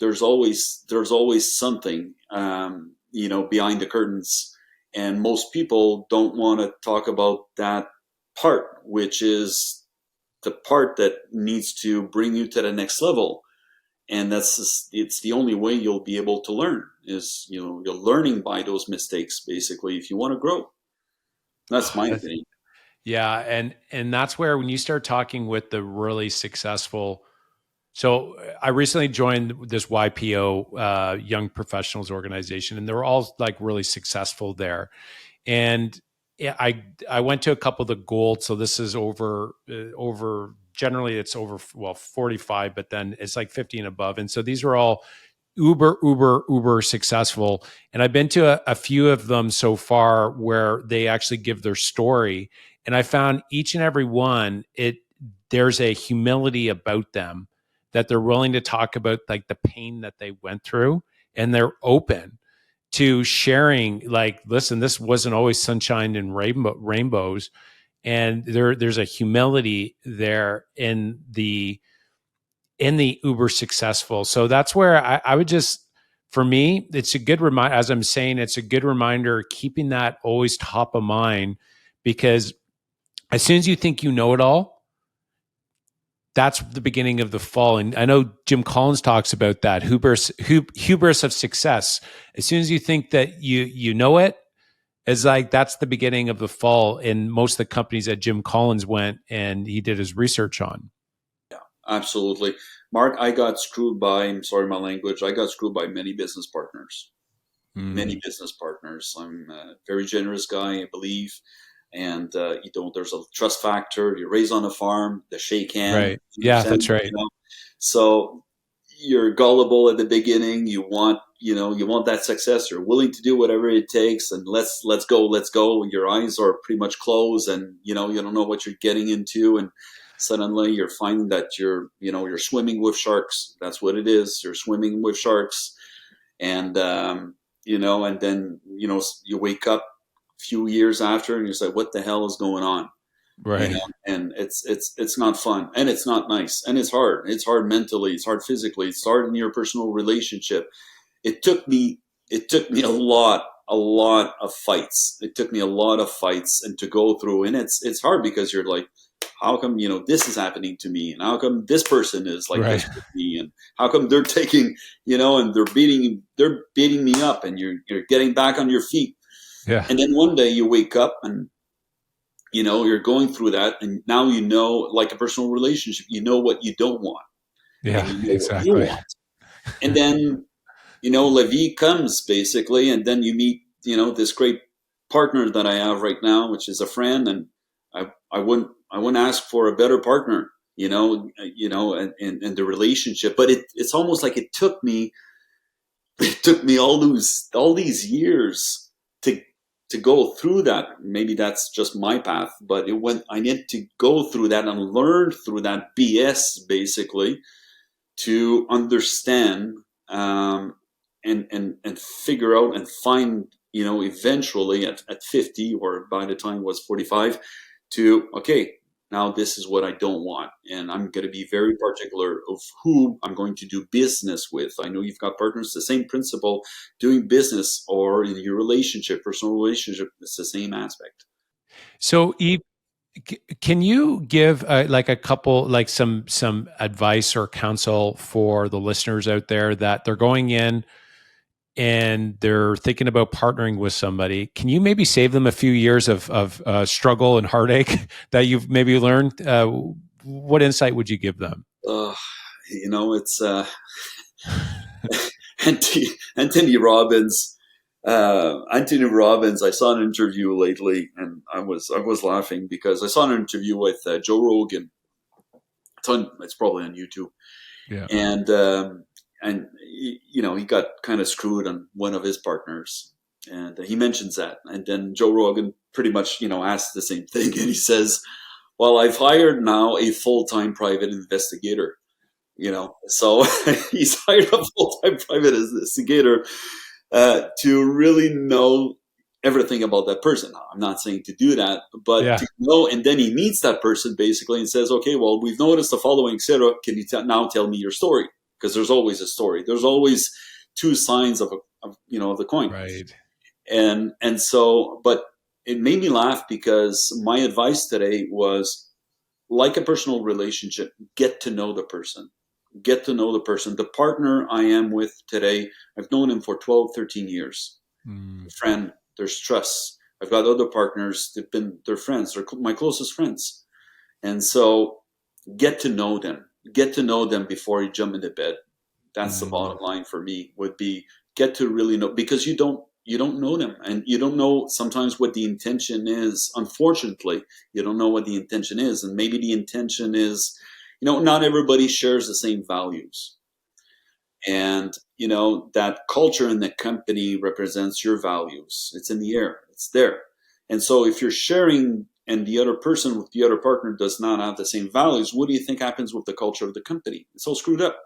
something, behind the curtains, and most people don't want to talk about that part, which is the part that needs to bring you to the next level. And it's the only way you'll be able to learn is, you're learning by those mistakes, basically, if you want to grow. That's my opinion. Yeah, and that's where when you start talking with the really successful. So I recently joined this YPO, Young Professionals Organization, and they're all like really successful there. And yeah, I went to a couple of the gold. So this is over generally it's over 45, but then it's like 50 and above. And so these are all uber successful. And I've been to a few of them so far where they actually give their story. And I found each and every one, there's a humility about them that they're willing to talk about like the pain that they went through, and they're open to sharing like, listen, this wasn't always sunshine and rainbows. And there's a humility there in the uber successful. So that's where I would just, for me, it's a good reminder, as I'm saying, it's a good reminder, keeping that always top of mind, because as soon as you think you know it all, that's the beginning of the fall. And I know Jim Collins talks about that hubris of success. As soon as you think that you know it, it's like that's the beginning of the fall in most of the companies that Jim Collins went and he did his research on. Absolutely. Mark, I got screwed by, I'm sorry my language, I got screwed by many business partners. Many Mm, business partners. I'm a very generous guy, I believe. And, there's a trust factor. You're raised on a farm, the shake hand, right. you Yeah, understand? that's right. So you're gullible at the beginning. You want that success. You're willing to do whatever it takes, and let's go. Your eyes are pretty much closed, and you don't know what you're getting into, and suddenly you're finding that you're swimming with sharks. That's what it is. You're swimming with sharks, and and then you wake up a few years after, and you say, "What the hell is going on?" Right. And it's not fun, and it's not nice, and it's hard mentally, it's hard physically, it's hard in your personal relationship. It took me a lot of fights. It took me a lot of fights and to go through, and it's hard because you're like, how come this is happening to me, and how come this person is like Right. this with me, and how come they're taking, and they're beating me up, and you're getting back on your feet. Yeah. And then one day you wake up, and you're going through that, and now like a personal relationship, what you don't want, and Yeah, what you exactly. want. And then la vie comes, basically, and then you meet this great partner that I have right now, which is a friend, and I wouldn't ask for a better partner, and the relationship. But it's almost like it took me all these years to to go through that. Maybe that's just my path, but I need to go through that and learn through that BS basically to understand, and figure out and find, eventually at 50, or by the time I was 45, to, okay, now this is what I don't want, and I'm going to be very particular of who I'm going to do business with. I know you've got partners, the same principle. Doing business, or in your relationship, personal relationship, it's the same aspect. So, Eve, can you give like a couple, like some advice or counsel for the listeners out there that they're going in and they're thinking about partnering with somebody? Can you maybe save them a few years of struggle and heartache that you've maybe learned? What insight would you give them? uh, it's Anthony, Anthony Robbins. Anthony Robbins. I saw an interview lately, and I was laughing because I saw an interview with Joe Rogan. It's probably on YouTube, Yeah. and he got kind of screwed on one of his partners, and he mentions that, and then Joe Rogan pretty much asks the same thing, and he says, "Well, I've hired now a full-time private investigator." So he's hired a full-time private investigator to really know everything about that person. Now, I'm not saying to do that, but Yeah. to know, and then he meets that person basically and says, "Okay, well, we've noticed the following, etc. Can you now tell me your story?" Because there's always a story. There's always two sides of the coin, Right. and so, but it made me laugh because my advice today was, like a personal relationship, get to know the person. Get to know the person. The partner I am with today, I've known him for 12, 13 years. Mm. Friend, there's trust. I've got other partners, they're friends, they're my closest friends. And so get to know them. Get to know them before you jump into bed. That's the Mm. bottom line for me, would be get to really know, because you don't know them, and you don't know sometimes what the intention is. Unfortunately, you don't know what the intention is, and maybe the intention is, not everybody shares the same values, and that culture in the company represents your values. It's in the air, it's there. And so if you're sharing and the other person with the other partner does not have the same values, what do you think happens with the culture of the company? It's all screwed up.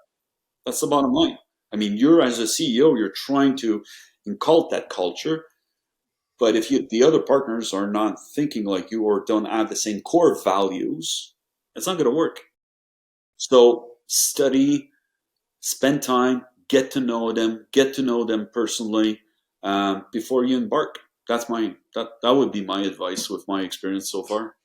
That's the bottom line. I mean, you're, as a CEO, you're trying to inculcate that culture, but if the other partners are not thinking like you or don't have the same core values, it's not going to work. So study, spend time, get to know them personally, before you embark. That would be my advice with my experience so far.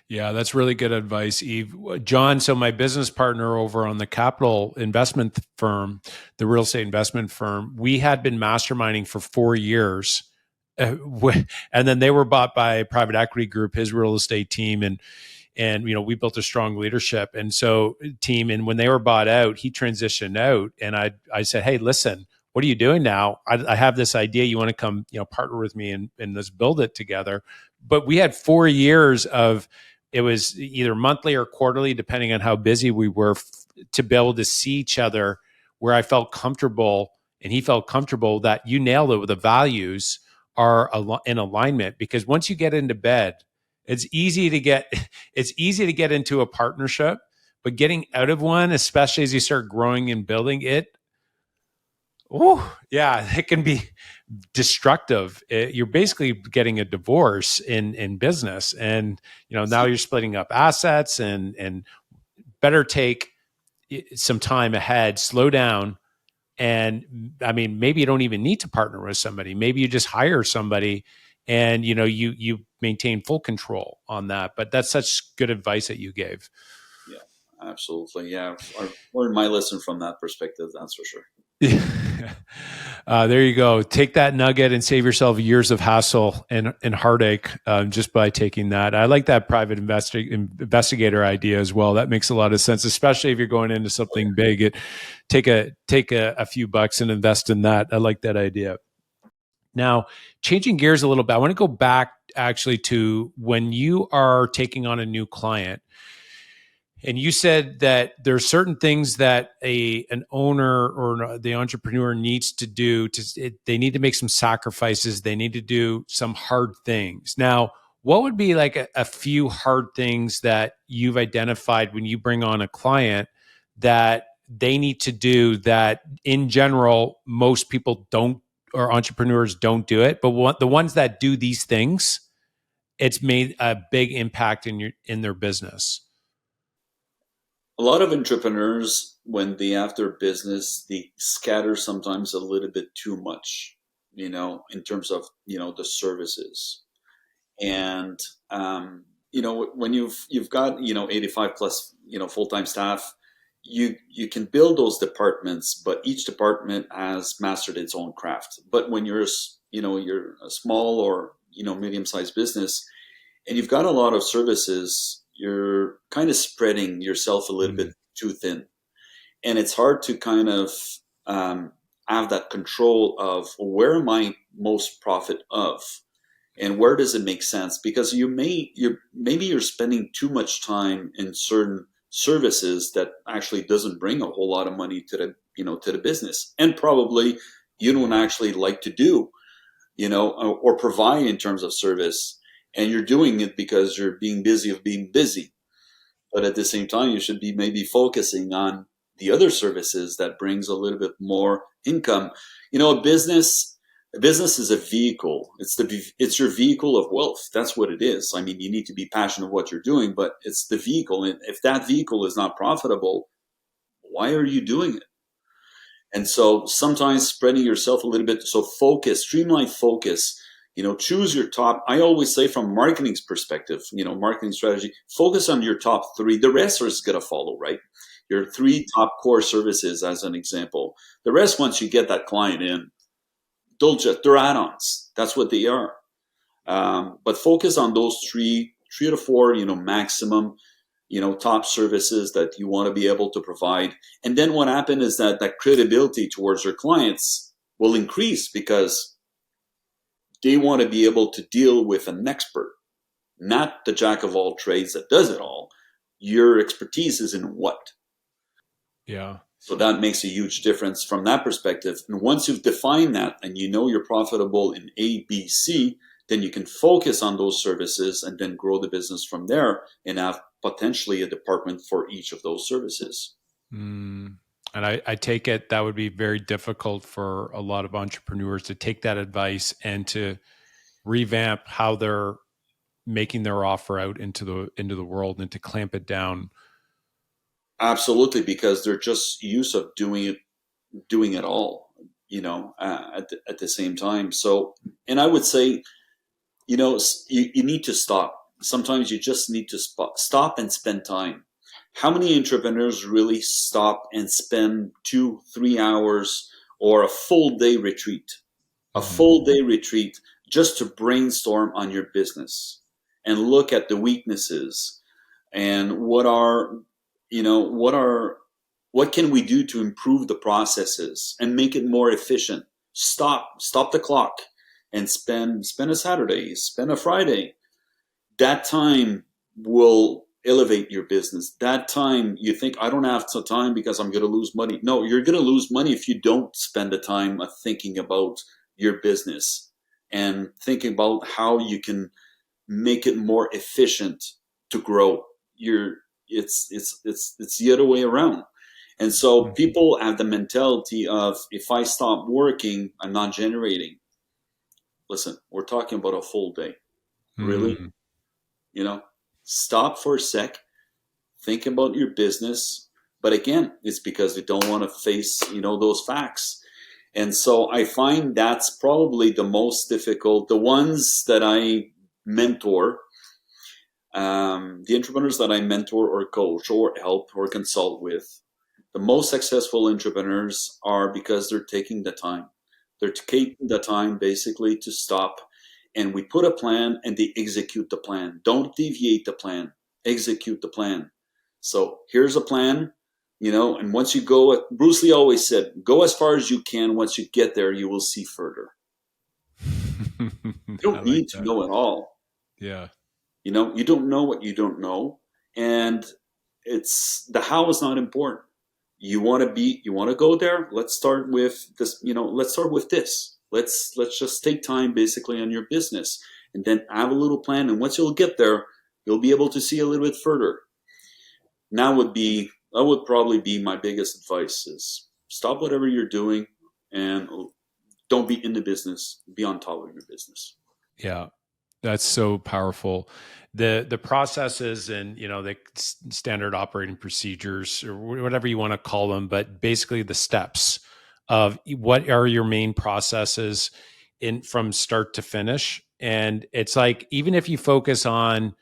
Yeah, that's really good advice, Eve. John, so my business partner over on the capital investment firm, the real estate investment firm, we had been masterminding for 4 years. And then they were bought by a private equity group, his real estate team, and we built a strong leadership and so team. And when they were bought out, he transitioned out, and I said, "Hey, listen, what are you doing now? I have this idea. You want to come partner with me and let's build it together." But we had 4 years of, it was either monthly or quarterly depending on how busy we were, to be able to see each other, where I felt comfortable and he felt comfortable that you nailed it with the values are in alignment. Because once you get into bed, it's easy to get it's easy to get into a partnership, but getting out of one, especially as you start growing and building it, oh yeah, it can be destructive. You're basically getting a divorce in business, and now you're splitting up assets, and better take some time ahead, slow down. And I mean, maybe you don't even need to partner with somebody. Maybe you just hire somebody, and you maintain full control on that. But that's such good advice that you gave. Yeah, absolutely. Yeah, I learned my lesson from that perspective. That's for sure. There you go. Take that nugget and save yourself years of hassle and heartache, just by taking that. I like that private investigator idea as well. That makes a lot of sense, especially if you're going into something big. Take a few bucks and invest in that. I like that idea. Now, changing gears a little bit, I want to go back actually to when you are taking on a new client. And you said that there's certain things that an owner or the entrepreneur needs to do they need to make some sacrifices. They need to do some hard things. Now, what would be like a few hard things that you've identified when you bring on a client that they need to do that in general most people don't, or entrepreneurs don't do it, but the ones that do these things, it's made a big impact in their business. A lot of entrepreneurs, when they have their business, they scatter sometimes a little bit too much, in terms of, the services. And, when you've got, 85 plus, full-time staff, you can build those departments, but each department has mastered its own craft. But when you're a small or, medium-sized business, and you've got a lot of services, you're kind of spreading yourself a little bit Mm. too thin. And it's hard to kind of um, have that control of where am I most profit of, and where does it make sense, because maybe you're spending too much time in certain services that actually doesn't bring a whole lot of money to the business, and probably you don't Yeah. actually like to do, or provide in terms of service. And you're doing it because you're being busy of being busy. But at the same time, you should be maybe focusing on the other services that brings a little bit more income. A business is a vehicle. It's your vehicle of wealth. That's what it is. I mean, you need to be passionate of what you're doing, but it's the vehicle. And if that vehicle is not profitable, why are you doing it? And so sometimes spreading yourself a little bit. So focus, streamline focus, choose your top. I always say from marketing's perspective, marketing strategy, focus on your top three. The rest are just going to follow, right? Your three top core services as an example. The rest, once you get that client in, they're add-ons. That's what they are. But focus on those three to four, maximum, top services that you want to be able to provide. And then what happens is that credibility towards your clients will increase, because they want to be able to deal with an expert, not the jack of all trades that does it all. Your expertise is in what? Yeah. So that makes a huge difference from that perspective. And once you've defined that and you're profitable in A, B, C, then you can focus on those services and then grow the business from there and have potentially a department for each of those services. Mm. And I take it that would be very difficult for a lot of entrepreneurs to take that advice and to revamp how they're making their offer out into the world and to clamp it down. Absolutely, because they're just used of doing it all, at the same time. So, and I would say, you need to stop. Sometimes you just need to stop and spend time. How many entrepreneurs really stop and spend 2, 3 hours or a full day retreat, Mm-hmm. just to brainstorm on your business and look at the weaknesses and what can we do to improve the processes and make it more efficient? Stop the clock and spend a Saturday, spend a Friday. That time will elevate your business. That time you think, I don't have the time because I'm going to lose money. No, you're going to lose money if you don't spend the time thinking about your business and thinking about how you can make it more efficient to grow. It's the other way around. And so Mm-hmm. people have the mentality of, if I stop working, I'm not generating. Listen, we're talking about a full day. Really? Mm. You know, stop for a sec, think about your business. But again, it's because they don't want to face, those facts. And so I find that's probably the most difficult. The ones that I mentor, the entrepreneurs that I mentor or coach or help or consult with, the most successful entrepreneurs are because they're taking the time. They're taking the time basically to stop, and we put a plan and they execute the plan. Don't deviate the plan, execute the plan. So here's a plan, and once you go, Bruce Lee always said, go as far as you can. Once you get there, you will see further. You I don't like need to that. know it all. Yeah. You don't know what you don't know, and it's the how is not important. You want to go there. Let's start with this. Let's start with this. Let's just take time basically on your business, and then have a little plan. And once you'll get there, you'll be able to see a little bit further. That would probably be my biggest advice: is stop whatever you're doing and don't be in the business. Be on top of your business. Yeah. That's so powerful. The processes and the standard operating procedures or whatever you want to call them, but basically the steps of what are your main processes in from start to finish. And it's like even if you focus on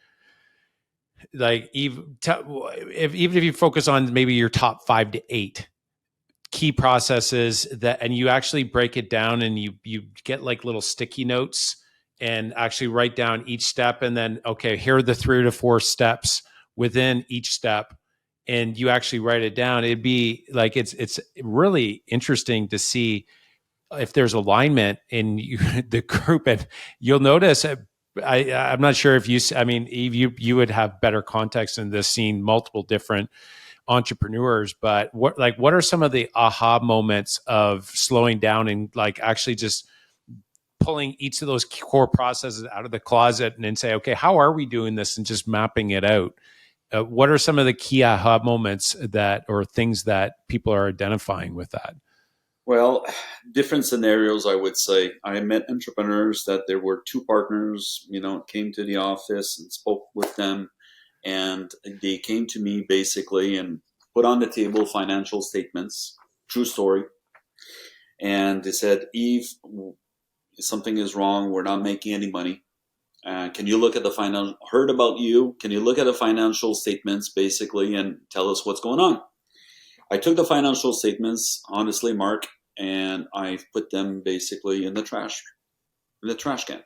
like even if you focus on maybe your top 5 to 8 key processes that and you actually break it down and you get like little sticky notes and actually write down each step and then okay, here are the 3 to 4 steps within each step and you actually write it down. It'd be like it's really interesting to see if there's alignment in the group. And you'll notice I'm not sure if I mean, you would have better context in this, seeing multiple different entrepreneurs, but what are some of the aha moments of slowing down and like actually just pulling each of those core processes out of the closet and then say, okay, how are we doing this, and just mapping it out? What are some of the key aha moments that or things that people are identifying with that? Well, different scenarios, I would say. I met entrepreneurs that there were two partners, came to the office and spoke with them. And they came to me basically and put on the table financial statements, true story. And they said, Yves, something is wrong. We're not making any money. Can you look at the financial, heard about you? Can you look at the financial statements basically and tell us what's going on? I took the financial statements, honestly, Mark, and I put them basically in the trash can.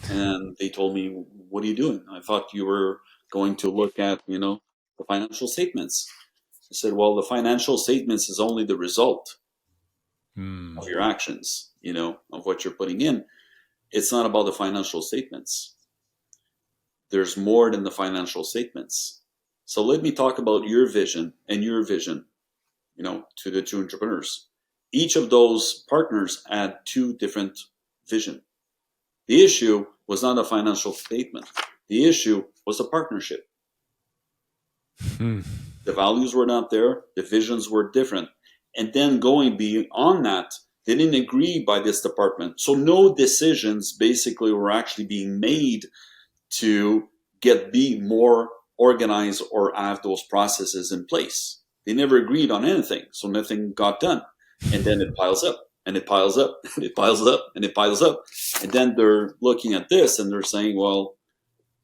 And they told me, "What are you doing? I thought you were going to look at, the financial statements." I said, "Well, the financial statements is only the result Hmm. of your actions, of what you're putting in. It's not about the financial statements. There's more than the financial statements. So let me talk about your vision and your vision, to the two entrepreneurs. Each of those partners had two different vision. The issue was not a financial statement. The issue was a partnership. Hmm. The values were not there. The visions were different. And then going beyond that, they didn't agree by this department. So no decisions basically were actually being made to be more organized or have those processes in place. They never agreed on anything, so nothing got done. And then it piles up and it piles up and it piles up and it piles up. And then they're looking at this and they're saying, well,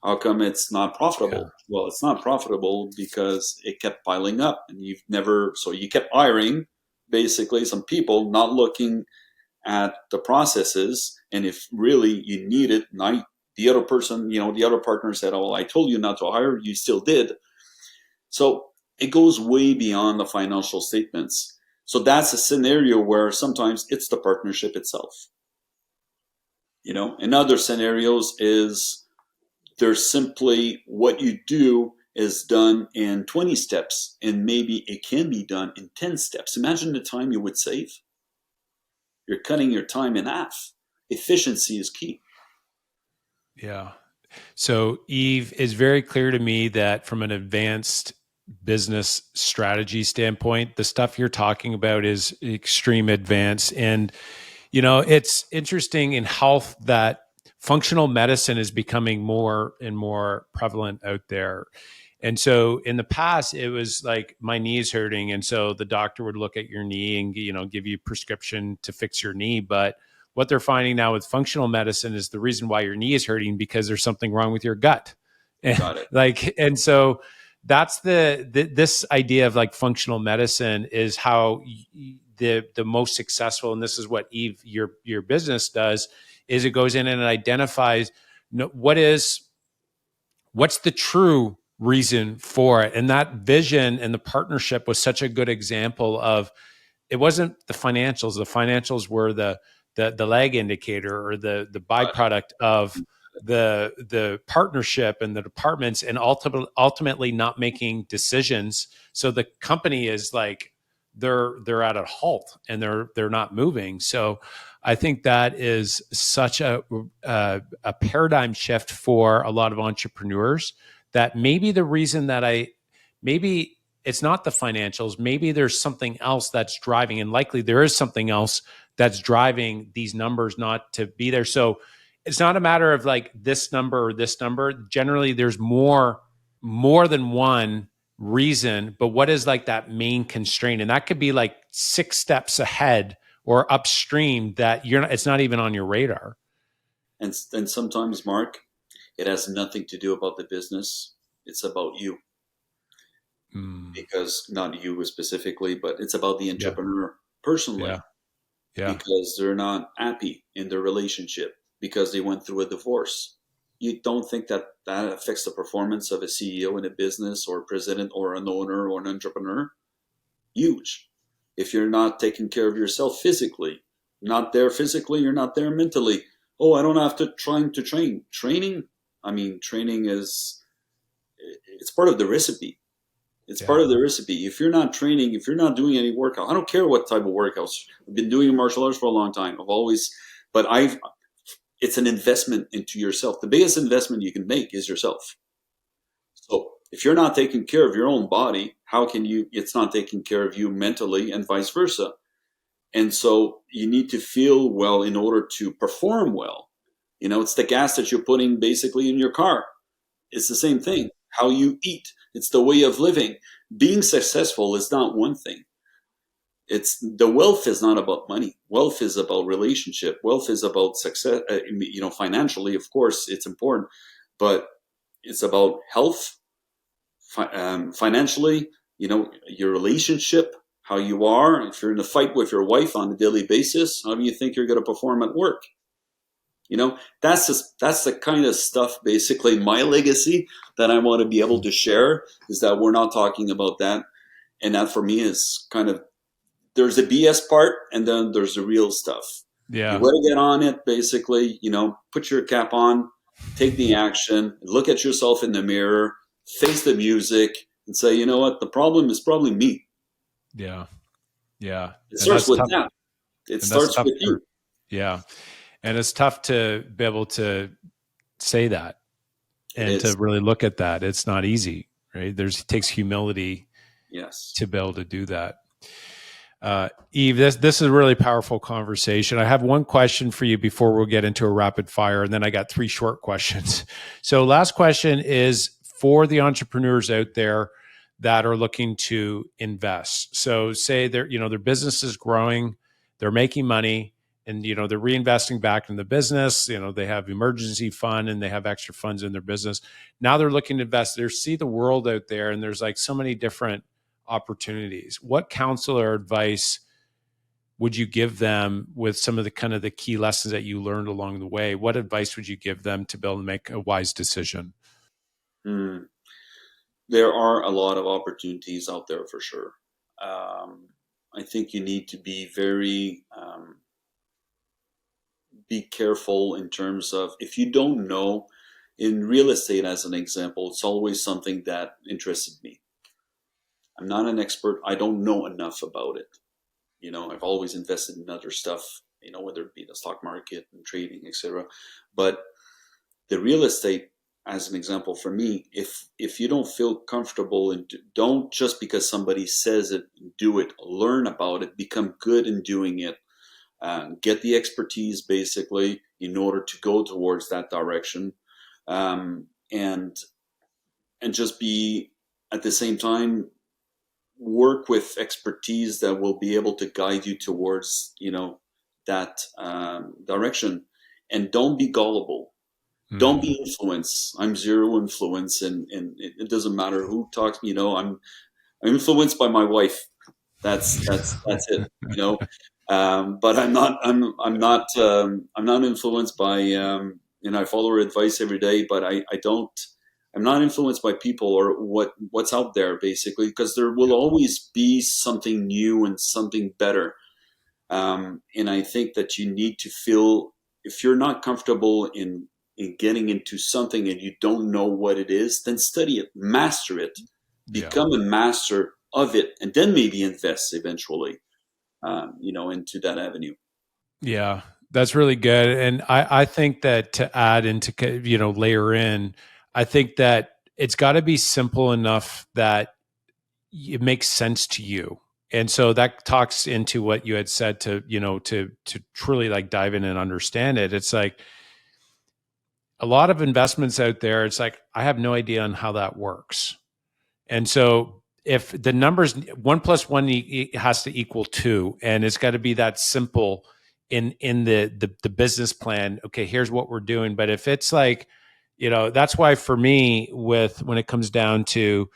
how come it's not Yeah. profitable? Well, it's not profitable because it kept piling up and so you kept hiring basically some people, not looking at the processes. And if really you need it, the other person, the other partner said, "Oh, well, I told you not to hire, you still did." So it goes way beyond the financial statements. So that's a scenario where sometimes it's the partnership itself. In other scenarios is there's simply what you do is done in 20 steps and maybe it can be done in 10 steps. Imagine the time you would save. You're cutting your time in half. Efficiency is key. Yeah. So, Yves, is very clear to me that from an advanced business strategy standpoint, the stuff you're talking about is extreme advance. And, it's interesting in health that functional medicine is becoming more and more prevalent out there. And so in the past, it was like my knee is hurting. And so the doctor would look at your knee and, give you a prescription to fix your knee. But what they're finding now with functional medicine is the reason why your knee is hurting because there's something wrong with your gut. And Got it. and so that's this idea of like functional medicine is how the most successful, and this is what Yves, your business does, is it goes in and it identifies what's the true reason for it. And that vision and the partnership was such a good example of, it wasn't the financials. The financials were the lag indicator or the byproduct of the partnership and the departments, and ultimately not making decisions. So the company is like they're at a halt and they're not moving. So I think that is such a paradigm shift for a lot of entrepreneurs, that maybe the reason that maybe it's not the financials, maybe there's something else that's driving, and likely there is something else that's driving these numbers not to be there. So it's not a matter of like this number or this number. Generally, there's more than one reason, but what is like that main constraint? And that could be like 6 steps ahead or upstream that it's not even on your radar. And sometimes, Mark, it has nothing to do about the business. It's about you. Because not you specifically, but it's about the Yeah. entrepreneur personally, Yeah. Yeah. because they're not happy in their relationship, because they went through a divorce. You don't think that that affects the performance of a CEO in a business, or president, or an owner, or an entrepreneur? Huge. If you're not taking care of yourself physically, not there physically, you're not there mentally. Oh, I don't have to trying to train. Training, I mean, training is, it's part of the recipe. It's Yeah. part of the recipe. If you're not training, if you're not doing any workout, I don't care what type of workouts. I've been doing martial arts for a long time. It's an investment into yourself. The biggest investment you can make is yourself. So if you're not taking care of your own body, how can it's not taking care of you mentally, and vice versa. And so you need to feel well in order to perform well. It's the gas that you're putting basically in your car. It's the same thing. How you eat. It's the way of living. Being successful is not one thing. It's the wealth is not about money. Wealth is about relationship. Wealth is about success. Financially, of course, it's important, but it's about health, financially. Your relationship, how you are. If you're in a fight with your wife on a daily basis, how do you think you're going to perform at work? That's the kind of stuff, basically my legacy that I want to be able to share, is that we're not talking about that. And that for me is kind of, there's the BS part, and then there's the real stuff. You Yeah. got to get on it, basically, put your cap on, take the action, look at yourself in the mirror, face the music, and say, you know what, the problem is probably me. Yeah. Yeah. It And starts that's with tough. that. It And that's starts tough with you. yeah. And it's tough to be able to say that It and to is. really look at that. It's not easy, right? It takes humility Yes. to be able to do that. Yves, this is a really powerful conversation. I have one question for you before we'll get into a rapid fire, and then I got 3 short questions. So, last question is for the entrepreneurs out there that are looking to invest. So, say their business is growing, they're making money, and they're reinvesting back in the business. They have emergency fund and they have extra funds in their business. Now they're looking to invest. They see the world out there, and there's like so many different opportunities. What counsel or advice would you give them with some of the kind of the key lessons that you learned along the way? What advice would you give them to be able to make a wise decision? Hmm. There are a lot of opportunities out there for sure. I think you need to be very be careful in terms of, if you don't know, in real estate as an example, it's always something that interested me. I'm not an expert. I don't know enough about it. I've always invested in other stuff, whether it be the stock market and trading, etc. But the real estate, as an example for me, if you don't feel comfortable, and don't just because somebody says it, do it. Learn about it, become good in doing it, get the expertise basically in order to go towards that direction, and just be, at the same time, work with expertise that will be able to guide you towards that direction. And don't be gullible. Don't be influenced. I'm zero influence, and it doesn't matter who talks. I'm influenced by my wife. That's it. But I'm not influenced by I follow her advice every day, but I don't. I'm not influenced by people or what's out there, basically, because there will always be something new and something better. And I think that you need to feel, if you're not comfortable in getting into something and you don't know what it is, then study it, master it, Yeah. become a master of it, and then maybe invest eventually, into that avenue. Yeah, that's really good. And I think that to add into, layer in, I think that it's got to be simple enough that it makes sense to you. And so that talks into what you had said to, to truly like dive in and understand it. It's like a lot of investments out there. It's like, I have no idea on how that works. And so if the numbers 1 + 1 has to equal 2, and it's got to be that simple in the business plan. Okay, here's what we're doing. But if it's like, that's why for me, with when it comes down to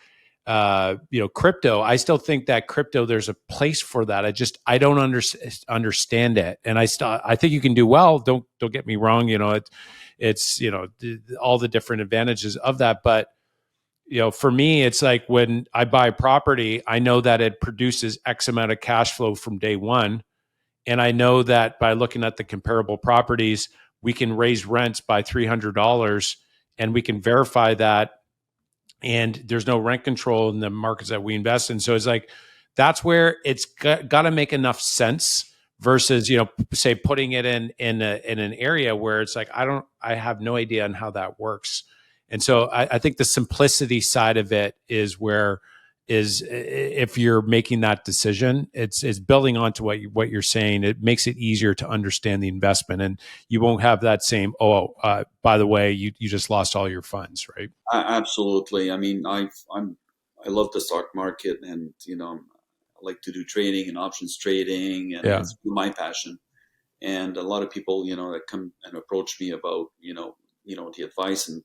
crypto, I still think that crypto, there's a place for that. I don't understand it, and I think you can do well. Don't get me wrong. It's all the different advantages of that, but for me, it's like when I buy property, I know that it produces X amount of cash flow from day one. And I know that by looking at the comparable properties, we can raise rents by $300, and we can verify that. And there's no rent control in the markets that we invest in. So it's like, that's where it's got to make enough sense versus, say putting it in an area where it's like, I have no idea on how that works. And so I think the simplicity side of it is where is if you're making that decision, it's building onto what you're saying. It makes it easier to understand the investment, and you won't have that same, by the way, you just lost all your funds, right? Absolutely. I mean, I love the stock market, and I like to do trading and options trading, and Yeah. it's my passion. And a lot of people, that come and approach me about, the advice, and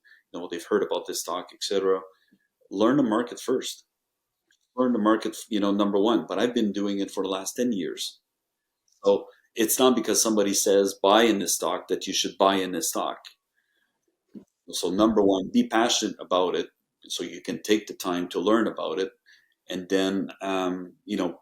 they've heard about this stock, etc. Learn the market first. Learn the market, number one. But I've been doing it for the last 10 years, so it's not because somebody says buy in this stock that you should buy in this stock. So number one, be passionate about it, so you can take the time to learn about it, and then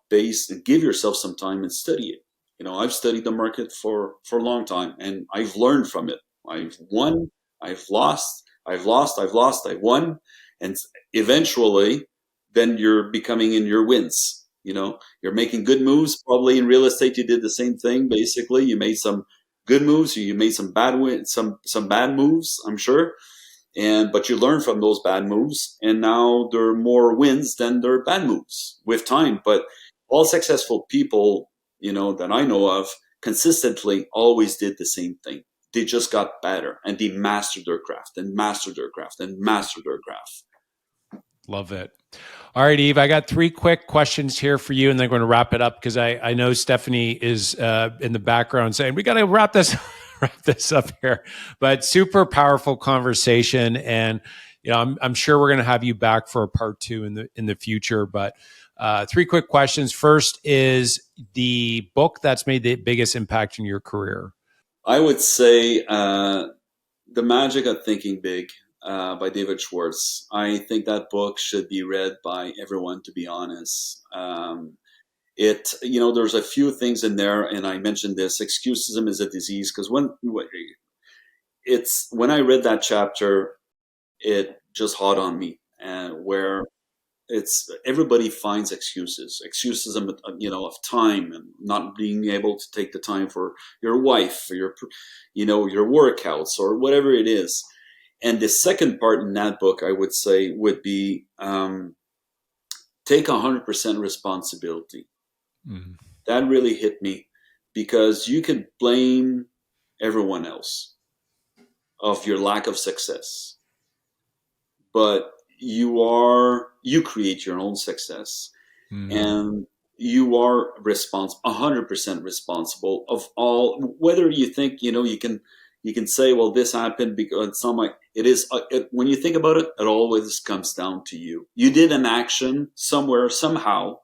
base and give yourself some time and study it. I've studied the market for a long time, and I've learned from it. I've won, I've lost, I've lost, I've lost, I've won, and eventually, then you're becoming in your wins. You're making good moves. Probably in real estate, you did the same thing. Basically, you made some good moves, you made some bad some bad moves, I'm sure, and but you learn from those bad moves, and now there are more wins than there are bad moves with time. But all successful people, that I know of, consistently always did the same thing. They just got better, and they mastered their craft and mastered their craft and mastered their craft. Love it. All right, Yves, I got 3 quick questions here for you, and then I'm going to wrap it up because I know Stephanie is in the background saying we got to wrap this wrap this up here. But super powerful conversation, and I'm sure we're going to have you back for a part 2 in the future. But 3 quick questions. First is the book that's made the biggest impact in your career. I would say The Magic of Thinking Big by David Schwartz. I think that book should be read by everyone, to be honest. There's a few things in there, and I mentioned this: excuses is a disease. Because when I read that chapter, it just hot on me, and where it's everybody finds excuses of time, and not being able to take the time for your wife, for your workouts, or whatever it is. And the second part in that book, I would say, would be take 100% responsibility. Mm. That really hit me, because you can blame everyone else of your lack of success, but you create your own success, Mm. and you are 100% responsible of all. Whether you think you can say, well, this happened because it's not my it is when you think about it, it always comes down to you. You did an action somewhere, somehow,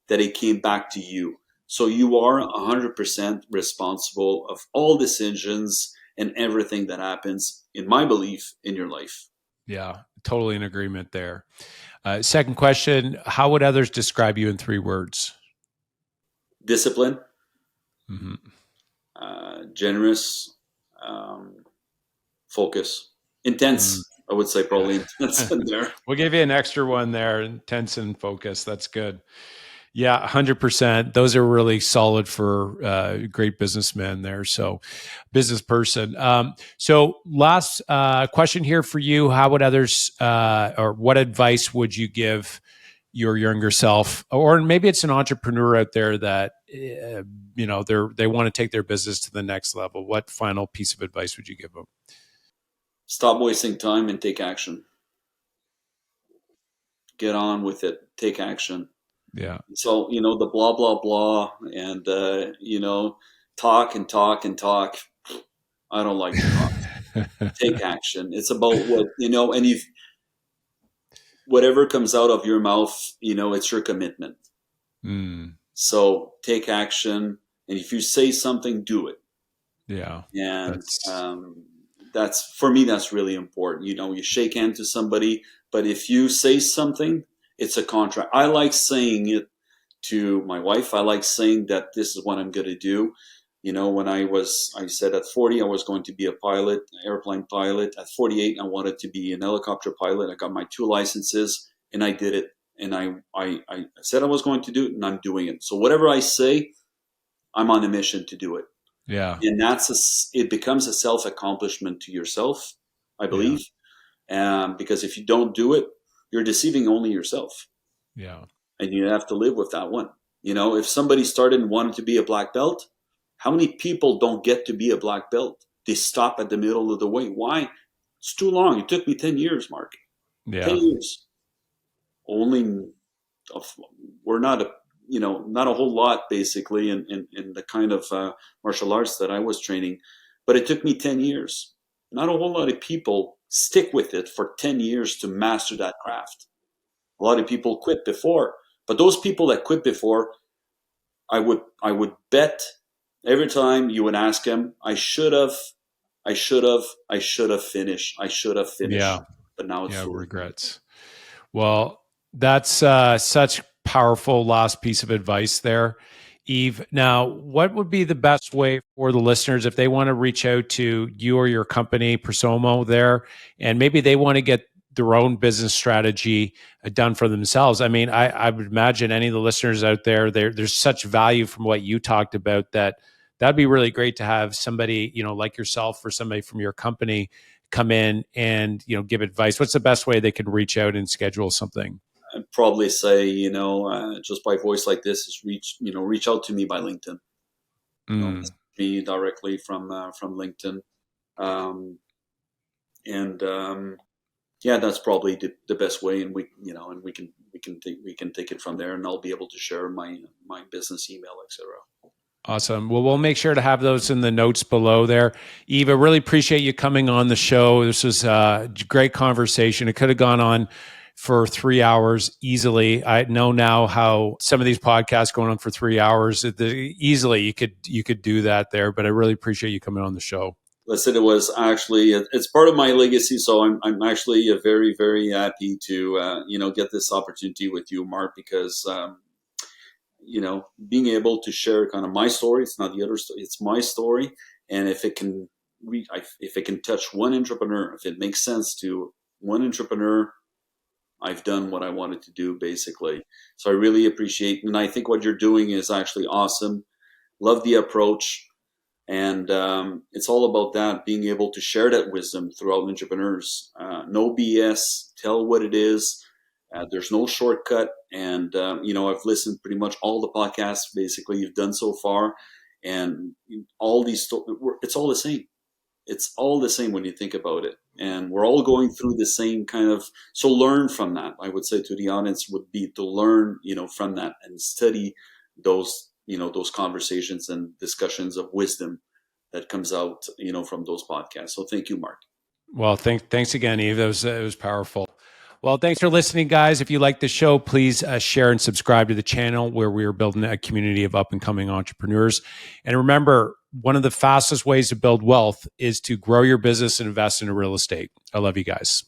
that it came back to you. So you are 100% responsible of all decisions and everything that happens, in my belief, in your life. Yeah, totally in agreement there. Second question: how would others describe you in 3 words? Discipline, Mm-hmm. Generous, um, focus, intense. I would say probably intense in there. We'll give you an extra one there, intense and focus. That's good. Yeah, 100%. Those are really solid for great businessmen there. So, business person. So, last question here for you. How would others, or what advice would you give your younger self? Or maybe it's an entrepreneur out there that, they want to take their business to the next level. What final piece of advice would you give them? Stop wasting time and take action. Get on with it. Take action. Yeah. So, the blah, blah, blah, and, talk and talk and talk. I don't like to talk. Take action. It's about and if whatever comes out of your mouth, it's your commitment. Mm, So take action. And if you say something, do it. yeah. And That's, that's, for me, that's really important. You shake hands to somebody, but if you say something, it's a contract. I like saying it to my wife. I like saying that this is what I'm going to do. When I said at 40, I was going to be a pilot, an airplane pilot. At 48, I wanted to be an helicopter pilot. I got my 2 licenses and I did it. And I said I was going to do it and I'm doing it. So whatever I say, I'm on a mission to do it. yeah. And it becomes a self accomplishment to yourself, I Yeah. believe. Because if you don't do it, you're deceiving only yourself Yeah. and you have to live with that one. If somebody started and wanted to be a black belt, how many people don't get to be a black belt? They stop at the middle of the way. Why? It's too long. It took me 10 years, Mark. 10 Yeah. years. Only, we're not not a whole lot basically in the kind of martial arts that I was training, but it took me 10 years. Not a whole lot of people stick with it for 10 years to master that craft. A lot of people quit before, but those people that quit before, I would bet every time you would ask them, I should have finished. I should have Yeah. finished, but now it's Yeah. too late. Regrets. Well, that's such powerful last piece of advice there, Yves. Now, what would be the best way for the listeners if they want to reach out to you or your company, Prosomo, there, and maybe they want to get their own business strategy done for themselves? I mean, I would imagine any of the listeners out there, there's such value from what you talked about that that'd be really great to have somebody, like yourself or somebody from your company come in and give advice. What's the best way they can reach out and schedule something? I'd probably say, just by voice like this, is reach out to me by LinkedIn. Mm. Message me directly from LinkedIn, um, and yeah, that's probably the best way. And we can take it from there, and I'll be able to share my business email, etc. Awesome. Well, we'll make sure to have those in the notes below there. Eve, I really appreciate you coming on the show. This was a great conversation. It could have gone on for 3 hours easily. I know now how some of these podcasts going on for 3 hours. Easily you could do that there, but I really appreciate you coming on the show. Listen, it was actually it's part of my legacy, so I'm actually very very happy to get this opportunity with you, Mark, because being able to share kind of my story. It's not the other story. It's my story. And if it can if it can touch one entrepreneur, if it makes sense to one entrepreneur, I've done what I wanted to do basically. So I really appreciate, and I think what you're doing is actually awesome. Love the approach. And it's all about that, being able to share that wisdom throughout entrepreneurs. No BS, tell what it is. There's no shortcut. And, I've listened pretty much all the podcasts basically you've done so far. And all these, it's all the same. It's all the same when you think about it. And we're all going through the same kind of, so learn from that. I would say to the audience would be to learn, from that and study those conversations and discussions of wisdom that comes out, from those podcasts. So thank you, Mark. Well, thanks again, Eve. It was powerful. Well, thanks for listening, guys. If you like the show, please share and subscribe to the channel where we are building a community of up and coming entrepreneurs. And remember, one of the fastest ways to build wealth is to grow your business and invest in real estate. I love you guys.